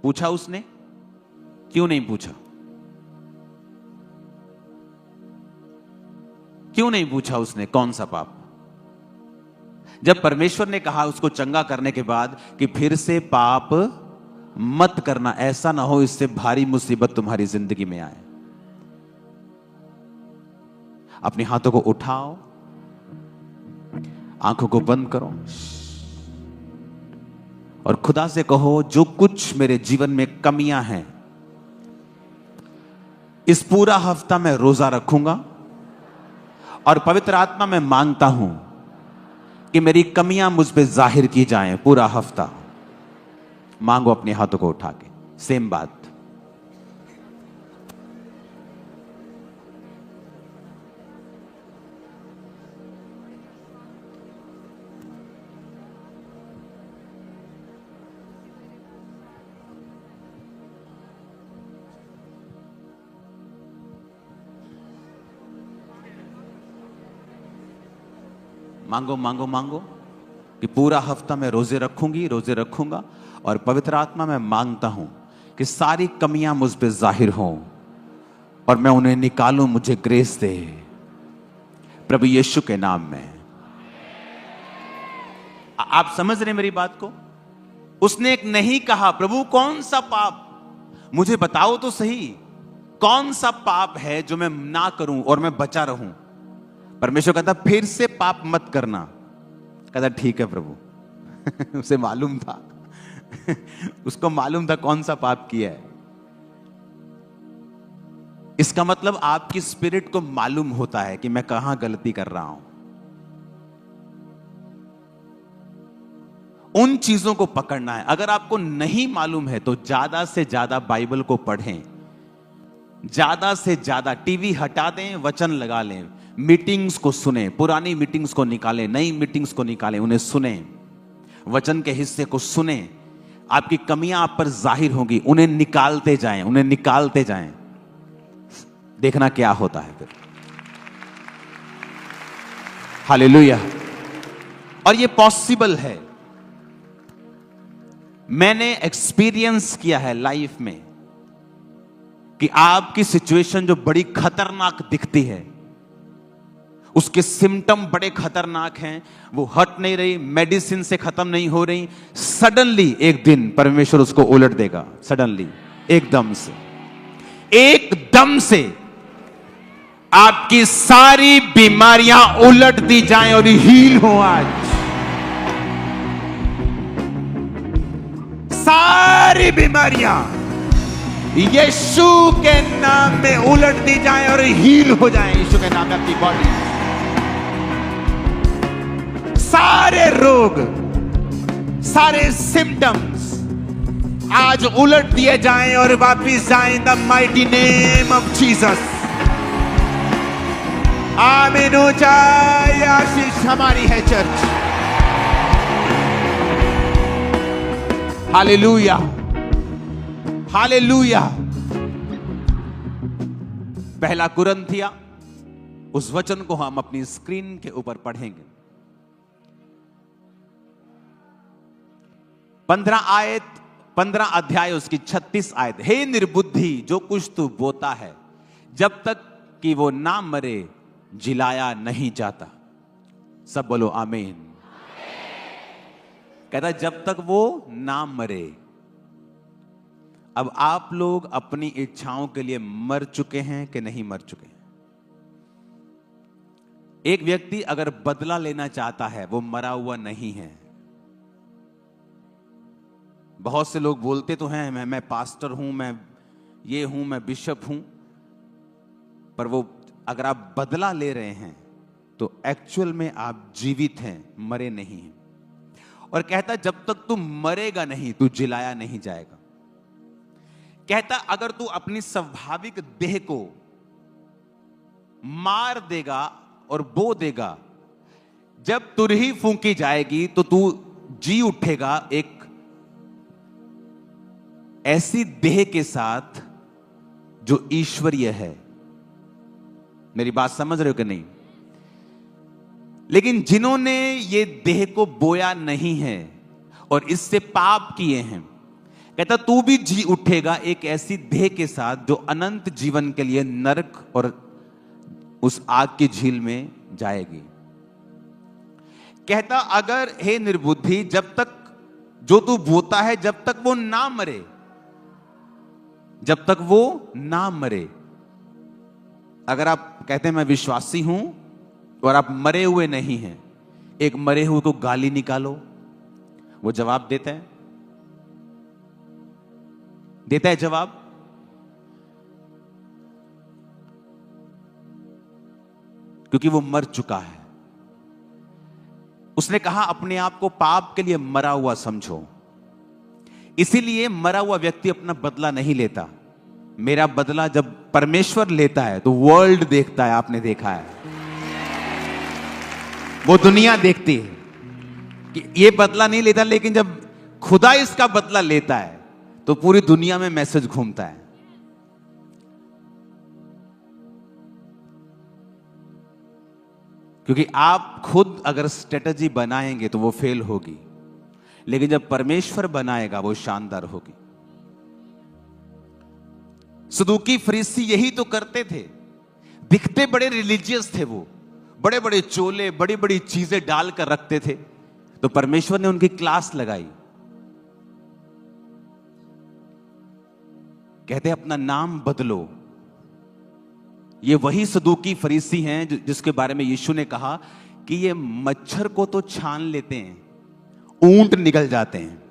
पूछा उसने? क्यों नहीं पूछा? क्यों नहीं पूछा उसने कौन सा पाप? जब परमेश्वर ने कहा उसको चंगा करने के बाद कि फिर से पाप मत करना, ऐसा ना हो इससे भारी मुसीबत तुम्हारी जिंदगी में आए। अपने हाथों को उठाओ, आंखों को बंद करो और खुदा से कहो, जो कुछ मेरे जीवन में कमियां हैं, इस पूरा हफ्ता मैं रोजा रखूंगा और पवित्र आत्मा में मांगता हूं कि मेरी कमियां मुझ पे जाहिर की जाएं। पूरा हफ्ता मांगो अपने हाथों को उठा के। सेम बात। मांगो मांगो मांगो कि पूरा हफ्ता मैं रोजे रखूंगी, रोजे रखूंगा, और पवित्र आत्मा मैं मांगता हूं कि सारी कमियां मुझ पे जाहिर हों और मैं उन्हें निकालूं, मुझे ग्रेस दे प्रभु यीशु के नाम में। आप समझ रहे मेरी बात को? उसने एक नहीं कहा, प्रभु कौन सा पाप, मुझे बताओ तो सही, कौन सा पाप है जो मैं ना करूं और मैं बचा रहूं। परमेश्वर कहता फिर से पाप मत करना। कहता ठीक है प्रभु। उसे मालूम था उसको मालूम था कौन सा पाप किया है। इसका मतलब आपकी स्पिरिट को मालूम होता है कि मैं कहां गलती कर रहा हूं। उन चीजों को पकड़ना है। अगर आपको नहीं मालूम है तो ज्यादा से ज्यादा बाइबल को पढ़ें, ज्यादा से ज्यादा टीवी हटा दें, वचन लगा लें, मीटिंग्स को सुने, पुरानी मीटिंग्स को निकालें, नई मीटिंग्स को निकालें, उन्हें सुने, वचन के हिस्से को सुने। आपकी कमियां आप पर जाहिर होंगी, उन्हें निकालते जाएं, उन्हें निकालते जाएं, देखना क्या होता है फिर। हालेलुया। और ये पॉसिबल है। मैंने एक्सपीरियंस किया है लाइफ में कि आपकी सिचुएशन जो बड़ी खतरनाक दिखती है, उसके सिम्टम बड़े खतरनाक हैं, वो हट नहीं रही, मेडिसिन से खत्म नहीं हो रही, सडनली एक दिन परमेश्वर उसको उलट देगा। सडनली, एकदम से आपकी सारी बीमारियां उलट दी जाएं और हील हो। आज सारी बीमारियां यीशु के नाम में उलट दी जाएं और हील हो जाएं। यीशु के नाम में आपकी बॉडी, सारे रोग, सारे सिम्टम्स आज उलट दिए जाएं और वापिस जाएं in the mighty name of Jesus. आमीन। ऊंचाई आशीष हमारी है चर्च। Hallelujah, hallelujah. पहला कुरिन्थिया, उस वचन को हम अपनी स्क्रीन के ऊपर पढ़ेंगे। 15 अध्याय उसकी 36 आयत। हे निर्बुद्धि, जो कुछ तू बोता है, जब तक कि वो ना मरे जिलाया नहीं जाता। सब बोलो आमीन। कहता जब तक वो ना मरे। अब आप लोग अपनी इच्छाओं के लिए मर चुके हैं कि नहीं मर चुके हैं? एक व्यक्ति अगर बदला लेना चाहता है, वो मरा हुआ नहीं है। बहुत से लोग बोलते तो हैं मैं पास्टर हूं, मैं ये हूं, मैं बिशप हूं, पर वो अगर आप बदला ले रहे हैं तो एक्चुअल में आप जीवित हैं, मरे नहीं हैं। और कहता जब तक तू मरेगा नहीं, तू जिलाया नहीं जाएगा। कहता अगर तू अपनी स्वाभाविक देह को मार देगा और बो देगा, जब तुरही फूंकी जाएगी तो तू जी उठेगा एक ऐसी देह के साथ जो ईश्वरीय है। मेरी बात समझ रहे हो कि नहीं? लेकिन जिन्होंने ये देह को बोया नहीं है और इससे पाप किए हैं, कहता तू भी जी उठेगा एक ऐसी देह के साथ जो अनंत जीवन के लिए नरक और उस आग की झील में जाएगी। कहता अगर हे निर्बुद्धि, जब तक जो तू बोता है, जब तक वो ना मरे, जब तक वो ना मरे। अगर आप कहते हैं मैं विश्वासी हूं और आप मरे हुए नहीं हैं, एक मरे हुए को गाली निकालो, वो जवाब देता है? देता है जवाब? क्योंकि वो मर चुका है। उसने कहा अपने आप को पाप के लिए मरा हुआ समझो। इसीलिए मरा हुआ व्यक्ति अपना बदला नहीं लेता। मेरा बदला जब परमेश्वर लेता है तो वर्ल्ड देखता है, आपने देखा है, वो दुनिया देखती है कि ये बदला नहीं लेता, लेकिन जब खुदा इसका बदला लेता है तो पूरी दुनिया में मैसेज घूमता है। क्योंकि आप खुद अगर स्ट्रेटजी बनाएंगे तो वो फेल होगी, लेकिन जब परमेश्वर बनाएगा वो शानदार होगी। सदूकी फरीसी यही तो करते थे, दिखते बड़े रिलीजियस थे, वो बड़े बड़े चोले बड़ी बड़ी चीजें डालकर रखते थे, तो परमेश्वर ने उनकी क्लास लगाई। कहते अपना नाम बदलो। ये वही सदूकी फरीसी हैं जिसके बारे में यीशु ने कहा कि ये मच्छर को तो छान लेते हैं, ऊंट निकल जाते हैं।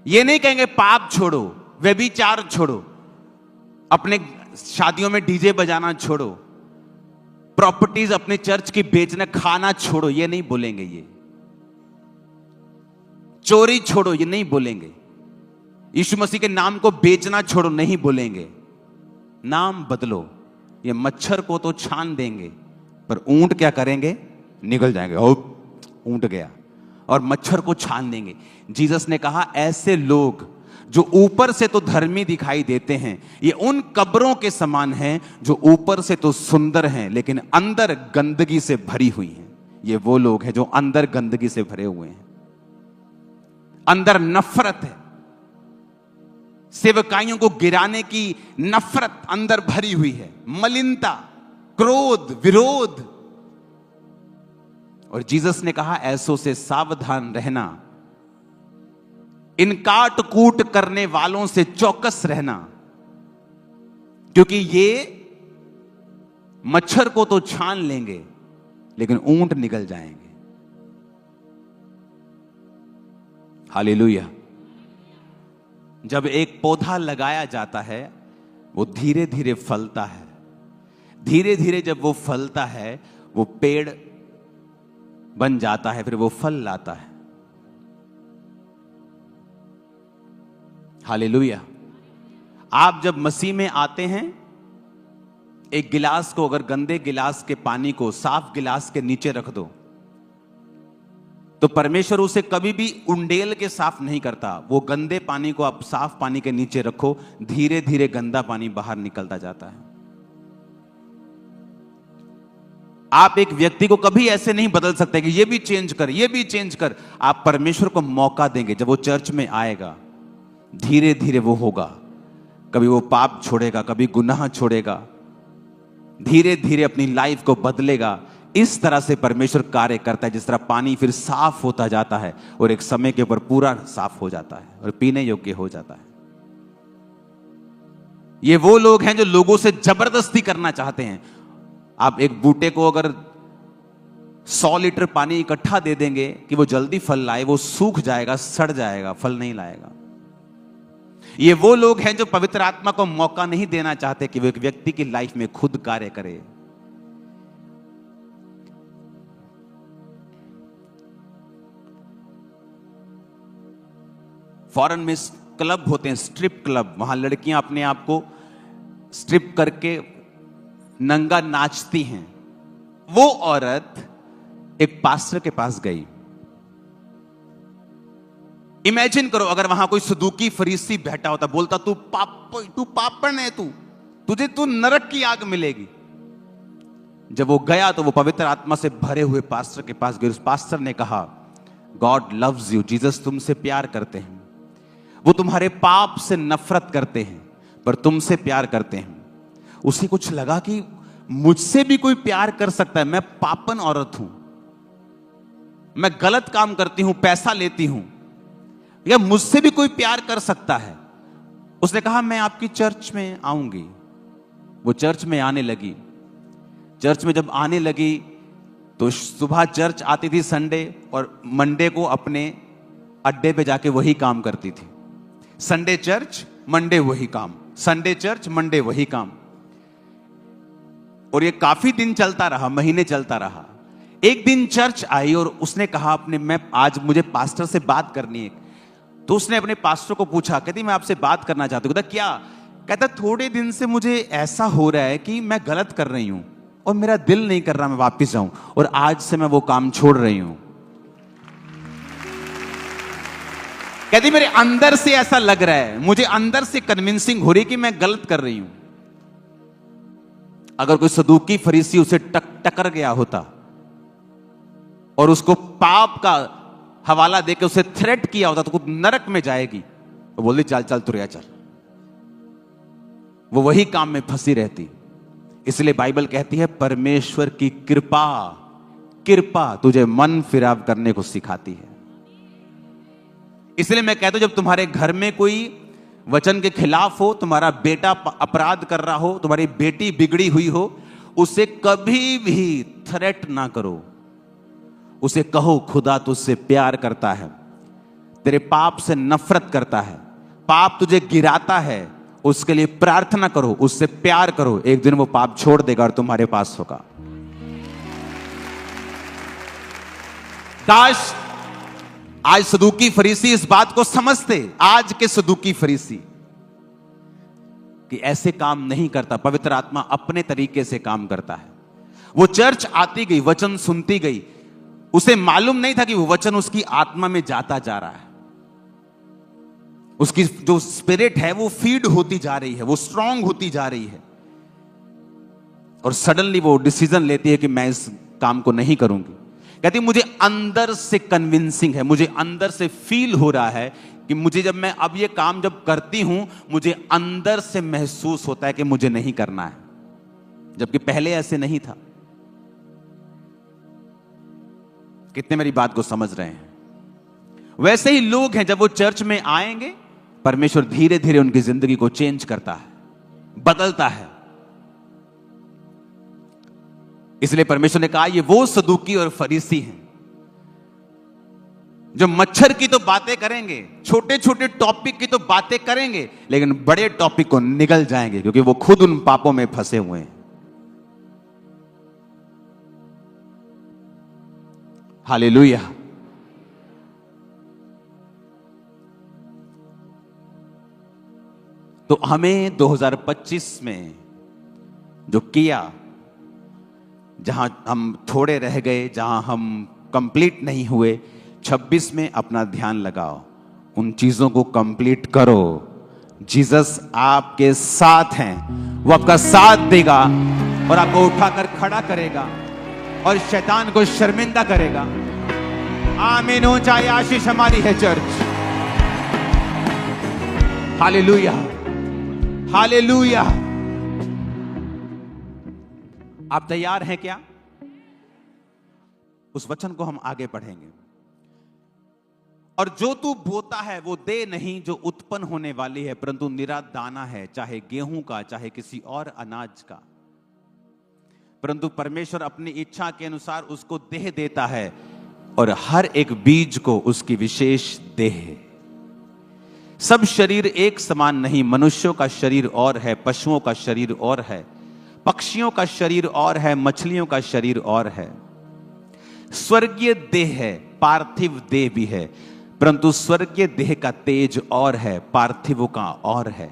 ये नहीं कहेंगे पाप छोड़ो, व्यभिचार छोड़ो, अपने शादियों में डीजे बजाना छोड़ो, प्रॉपर्टीज अपने चर्च की बेचना, खाना छोड़ो, ये नहीं बोलेंगे। ये चोरी छोड़ो, ये नहीं बोलेंगे। यीशु मसीह के नाम को बेचना छोड़ो, नहीं बोलेंगे। नाम बदलो। ये मच्छर को तो छान देंगे, पर ऊंट क्या करेंगे? निकल जाएंगे। ओ, ऊंट गया, और मच्छर को छान देंगे। जीसस ने कहा ऐसे लोग जो ऊपर से तो धर्मी दिखाई देते हैं, ये उन कब्रों के समान हैं जो ऊपर से तो सुंदर हैं लेकिन अंदर गंदगी से भरी हुई हैं। ये वो लोग हैं जो अंदर गंदगी से भरे हुए हैं, अंदर नफरत है, सेवकाइयों को गिराने की नफरत अंदर भरी हुई है, मलिनता, क्रोध, विरोध। और जीसस ने कहा ऐसों से सावधान रहना, इन काट कूट करने वालों से चौकस रहना, क्योंकि ये मच्छर को तो छान लेंगे लेकिन ऊंट निकल जाएंगे। हालेलुया। जब एक पौधा लगाया जाता है वो धीरे धीरे फलता है, धीरे धीरे जब वो फलता है वो पेड़ बन जाता है, फिर वो फल लाता है। हालेलुया। आप जब मसीह में आते हैं, एक गिलास को अगर गंदे गिलास के पानी को साफ गिलास के नीचे रख दो तो परमेश्वर उसे कभी भी उंडेल के साफ नहीं करता। वो गंदे पानी को आप साफ पानी के नीचे रखो, धीरे धीरे गंदा पानी बाहर निकलता जाता है। आप एक व्यक्ति को कभी ऐसे नहीं बदल सकते कि ये भी चेंज कर, ये भी चेंज कर। आप परमेश्वर को मौका देंगे। जब वो चर्च में आएगा धीरे धीरे वो होगा। कभी वो पाप छोड़ेगा, कभी गुनाह छोड़ेगा, धीरे धीरे अपनी लाइफ को बदलेगा। इस तरह से परमेश्वर कार्य करता है, जिस तरह पानी फिर साफ होता जाता है और एक समय के ऊपर पूरा साफ हो जाता है और पीने योग्य हो जाता है। ये वो लोग हैं जो लोगों से जबरदस्ती करना चाहते हैं। आप एक बूटे को अगर 100 लीटर पानी इकट्ठा दे देंगे कि वो जल्दी फल लाए, वो सूख जाएगा, सड़ जाएगा, फल नहीं लाएगा। ये वो लोग हैं जो पवित्र आत्मा को मौका नहीं देना चाहते कि वो एक व्यक्ति की लाइफ में खुद कार्य करे। फॉरेन में क्लब होते हैं, स्ट्रिप क्लब, वहां लड़कियां अपने आप को स्ट्रिप करके नंगा नाचती हैं। वो औरत एक पास्टर के पास गई। इमेजिन करो अगर वहां कोई सदूकी फरीसी बैठा होता, बोलता तू पापन है, तू नरक की आग मिलेगी। जब वो गया तो वो पवित्र आत्मा से भरे हुए पास्टर के पास गए। उस पास्टर ने कहा गॉड लव्स यू, जीसस तुमसे प्यार करते हैं, वो तुम्हारे पाप से नफरत करते हैं पर तुमसे प्यार करते हैं। उसे कुछ लगा कि मुझसे भी कोई प्यार कर सकता है, मैं पापन औरत हूं, मैं गलत काम करती हूं, पैसा लेती हूं, या मुझसे भी कोई प्यार कर सकता है। उसने कहा मैं आपकी चर्च में आऊंगी। वो चर्च में आने लगी। चर्च में जब आने लगी तो सुबह चर्च आती थी संडे, और मंडे को अपने अड्डे पे जाके वही काम करती थी। संडे चर्च, मंडे वही काम, संडे चर्च, मंडे वही काम। और ये काफी दिन चलता रहा, महीने चलता रहा। एक दिन चर्च आई और उसने कहा मैं आज मुझे पास्टर से बात करनी है। तो उसने अपने पास्टर को पूछा, कहती मैं आपसे बात करना चाहती हूँ। कहता क्या? कहता थोड़े दिन से मुझे ऐसा हो रहा है कि मैं गलत कर रही हूं और मेरा दिल नहीं कर रहा मैं वापस जाऊं, और आज से मैं वो काम छोड़ रही हूं। कहती मेरे अंदर से ऐसा लग रहा है, मुझे अंदर से कन्विंसिंग हो रही है कि मैं गलत कर रही हूं। अगर कोई सदूकी फरीसी उसे टकर गया होता और उसको पाप का हवाला देकर उसे थ्रेट किया होता तो कुछ नरक में जाएगी, तो बोलती चल चल तुरिया चल, वो वही काम में फंसी रहती। इसलिए बाइबल कहती है परमेश्वर की कृपा कृपा तुझे मन फिराव करने को सिखाती है। इसलिए मैं कहता हूं जब तुम्हारे घर में कोई वचन के खिलाफ हो, तुम्हारा बेटा अपराध कर रहा हो, तुम्हारी बेटी बिगड़ी हुई हो, उसे कभी भी थ्रेट ना करो। उसे कहो खुदा तुझसे प्यार करता है, तेरे पाप से नफरत करता है, पाप तुझे गिराता है, उसके लिए प्रार्थना करो, उससे प्यार करो। एक दिन वो पाप छोड़ देगा और तुम्हारे पास होगा। काश आज सदूकी फरीसी इस बात को समझते, आज के सदूकी फरीसी, कि ऐसे काम नहीं करता, पवित्र आत्मा अपने तरीके से काम करता है। वो चर्च आती गई, वचन सुनती गई, उसे मालूम नहीं था कि वो वचन उसकी आत्मा में जाता जा रहा है, उसकी जो स्पिरिट है वो फीड होती जा रही है, वो स्ट्रांग होती जा रही है, और सडनली वो डिसीजन लेती है कि मैं इस काम को नहीं करूंगी। कहती मुझे अंदर से कन्विंसिंग है, मुझे अंदर से फील हो रहा है कि मुझे जब मैं अब ये काम जब करती हूं, मुझे अंदर से महसूस होता है कि मुझे नहीं करना है, जबकि पहले ऐसे नहीं था। कितने मेरी बात को समझ रहे हैं? वैसे ही लोग हैं, जब वो चर्च में आएंगे, परमेश्वर धीरे धीरे उनकी जिंदगी को चेंज करता है, बदलता है। इसलिए परमेश्वर ने कहा ये वो सदूकी और फरीसी हैं जो मच्छर की तो बातें करेंगे, छोटे छोटे टॉपिक की तो बातें करेंगे, लेकिन बड़े टॉपिक को निगल जाएंगे, क्योंकि वो खुद उन पापों में फंसे हुए हैं। हालेलुया। तो हमें 2025 में जो किया, जहां हम थोड़े रह गए, जहां हम कंप्लीट नहीं हुए, 26 में अपना ध्यान लगाओ, उन चीजों को कंप्लीट करो। जीसस आपके साथ हैं, वो आपका साथ देगा और आपको उठाकर खड़ा करेगा और शैतान को शर्मिंदा करेगा। आमीन। ऊंचाई आशीष हमारी है चर्च। Hallelujah, hallelujah. आप तैयार हैं क्या? उस वचन को हम आगे पढ़ेंगे। और जो तू बोता है वो दे नहीं जो उत्पन्न होने वाली है, परंतु निरा दाना है, चाहे गेहूं का चाहे किसी और अनाज का, परंतु परमेश्वर अपनी इच्छा के अनुसार उसको देह देता है, और हर एक बीज को उसकी विशेष देह है। सब शरीर एक समान नहीं, मनुष्यों का शरीर और है, पशुओं का शरीर और है, पक्षियों का शरीर और है, मछलियों का शरीर और है। स्वर्गीय देह है, पार्थिव देह भी है, परंतु स्वर्गीय देह का तेज और है, पार्थिवों का और है।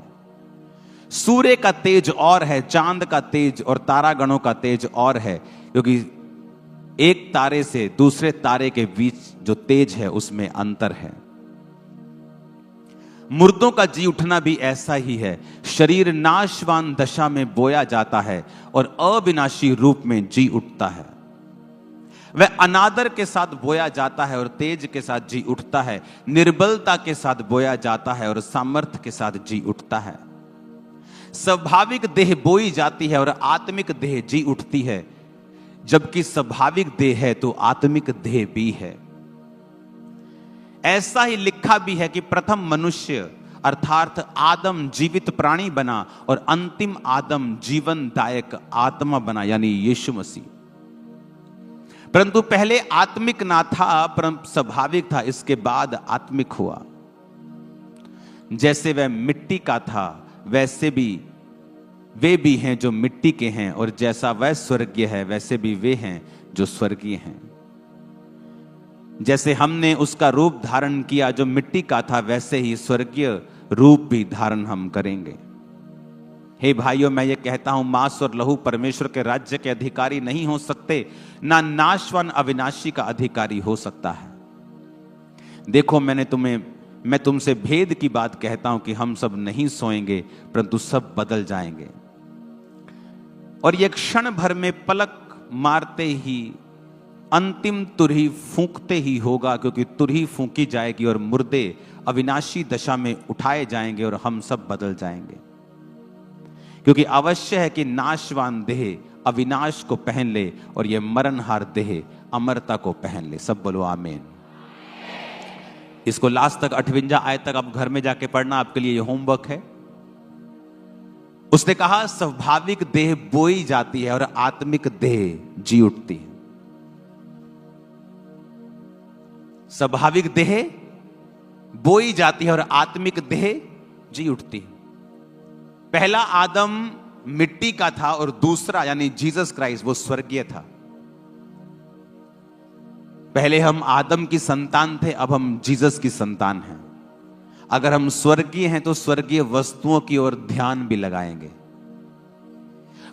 सूर्य का तेज और है, चांद का तेज और तारागणों का तेज और है, क्योंकि एक तारे से दूसरे तारे के बीच जो तेज है उसमें अंतर है। मुर्दों का जी उठना भी ऐसा ही है। शरीर नाशवान दशा में बोया जाता है और अविनाशी रूप में जी उठता है। वह अनादर के साथ बोया जाता है और तेज के साथ जी उठता है, निर्बलता के साथ बोया जाता है और सामर्थ्य के साथ जी उठता है। स्वाभाविक देह बोई जाती है और आत्मिक देह जी उठती है, जबकि स्वाभाविक देह है तो आत्मिक देह भी है। ऐसा ही लिखा भी है कि प्रथम मनुष्य अर्थात आदम जीवित प्राणी बना और अंतिम आदम जीवनदायक आत्मा बना, यानी यीशु मसीह। परंतु पहले आत्मिक ना था, परंतु स्वाभाविक था, इसके बाद आत्मिक हुआ। जैसे वह मिट्टी का था वैसे भी वे भी हैं जो मिट्टी के हैं, और जैसा वह स्वर्गीय है वैसे भी वे हैं जो स्वर्गीय हैं। जैसे हमने उसका रूप धारण किया जो मिट्टी का था, वैसे ही स्वर्गीय रूप भी धारण हम करेंगे। हे भाइयों, मैं ये कहता हूं, मांस और लहू परमेश्वर के राज्य के अधिकारी नहीं हो सकते, ना नाशवान अविनाशी का अधिकारी हो सकता है। देखो, मैं तुमसे भेद की बात कहता हूं कि हम सब नहीं सोएंगे, परंतु सब बदल जाएंगे। और ये क्षण भर में पलक मारते ही अंतिम तुरही फूंकते ही होगा, क्योंकि तुरही फूंकी जाएगी और मुर्दे अविनाशी दशा में उठाए जाएंगे और हम सब बदल जाएंगे। क्योंकि अवश्य है कि नाशवान देह अविनाश को पहन ले और यह मरणहार देह अमरता को पहन ले। सब बोलो आमीन। इसको लास्ट तक 58 आयत तक आप घर में जाके पढ़ना, आपके लिए यह होमवर्क है। उसने कहा स्वाभाविक देह बोई जाती है और आत्मिक देह जी उठती है। स्वाभाविक देह बोई जाती है और आत्मिक देह जी उठती है। पहला आदम मिट्टी का था और दूसरा यानी जीसस क्राइस्ट वो स्वर्गीय था। पहले हम आदम की संतान थे, अब हम जीसस की संतान हैं। अगर हम स्वर्गीय हैं तो स्वर्गीय वस्तुओं की ओर ध्यान भी लगाएंगे।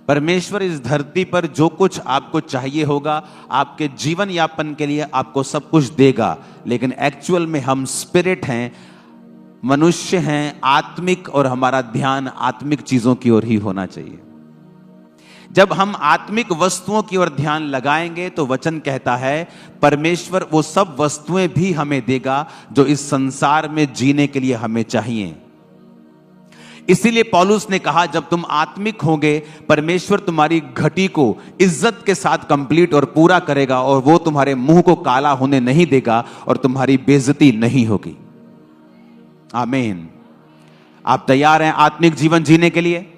परमेश्वर इस धरती पर जो कुछ आपको चाहिए होगा, आपके जीवन यापन के लिए आपको सब कुछ देगा, लेकिन एक्चुअल में हम स्पिरिट हैं, मनुष्य हैं, आत्मिक, और हमारा ध्यान आत्मिक चीजों की ओर ही होना चाहिए। जब हम आत्मिक वस्तुओं की ओर ध्यान लगाएंगे तो वचन कहता है परमेश्वर वो सब वस्तुएं भी हमें देगा जो इस संसार में जीने के लिए हमें चाहिए। इसीलिए पौलुस ने कहा जब तुम आत्मिक होंगे, परमेश्वर तुम्हारी घटी को इज्जत के साथ कंप्लीट और पूरा करेगा, और वो तुम्हारे मुंह को काला होने नहीं देगा और तुम्हारी बेइज्जती नहीं होगी। आमीन। आप तैयार हैं आत्मिक जीवन जीने के लिए?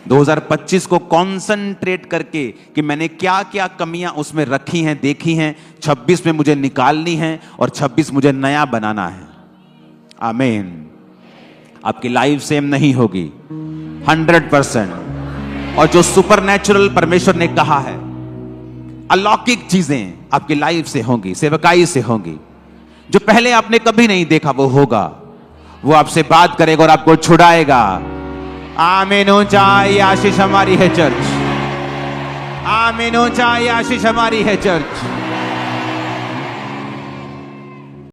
2025 को कॉन्सेंट्रेट करके कि मैंने क्या क्या कमियां उसमें रखी हैं, देखी हैं, 26 में मुझे निकालनी है और 26 मुझे नया बनाना है। आमीन। आपकी लाइफ सेम नहीं होगी 100%। और जो सुपरनैचुरल परमेश्वर ने कहा है, अलौकिक चीजें आपकी लाइफ से होंगी, सेवकाई से होंगी। जो पहले आपने कभी नहीं देखा वो होगा। वो आपसे बात करेगा और आपको छुड़ाएगा। आमीन। ऊंचाई आशीष हमारी है चर्च। आमीन। ऊंचाई आशीष हमारी है चर्च।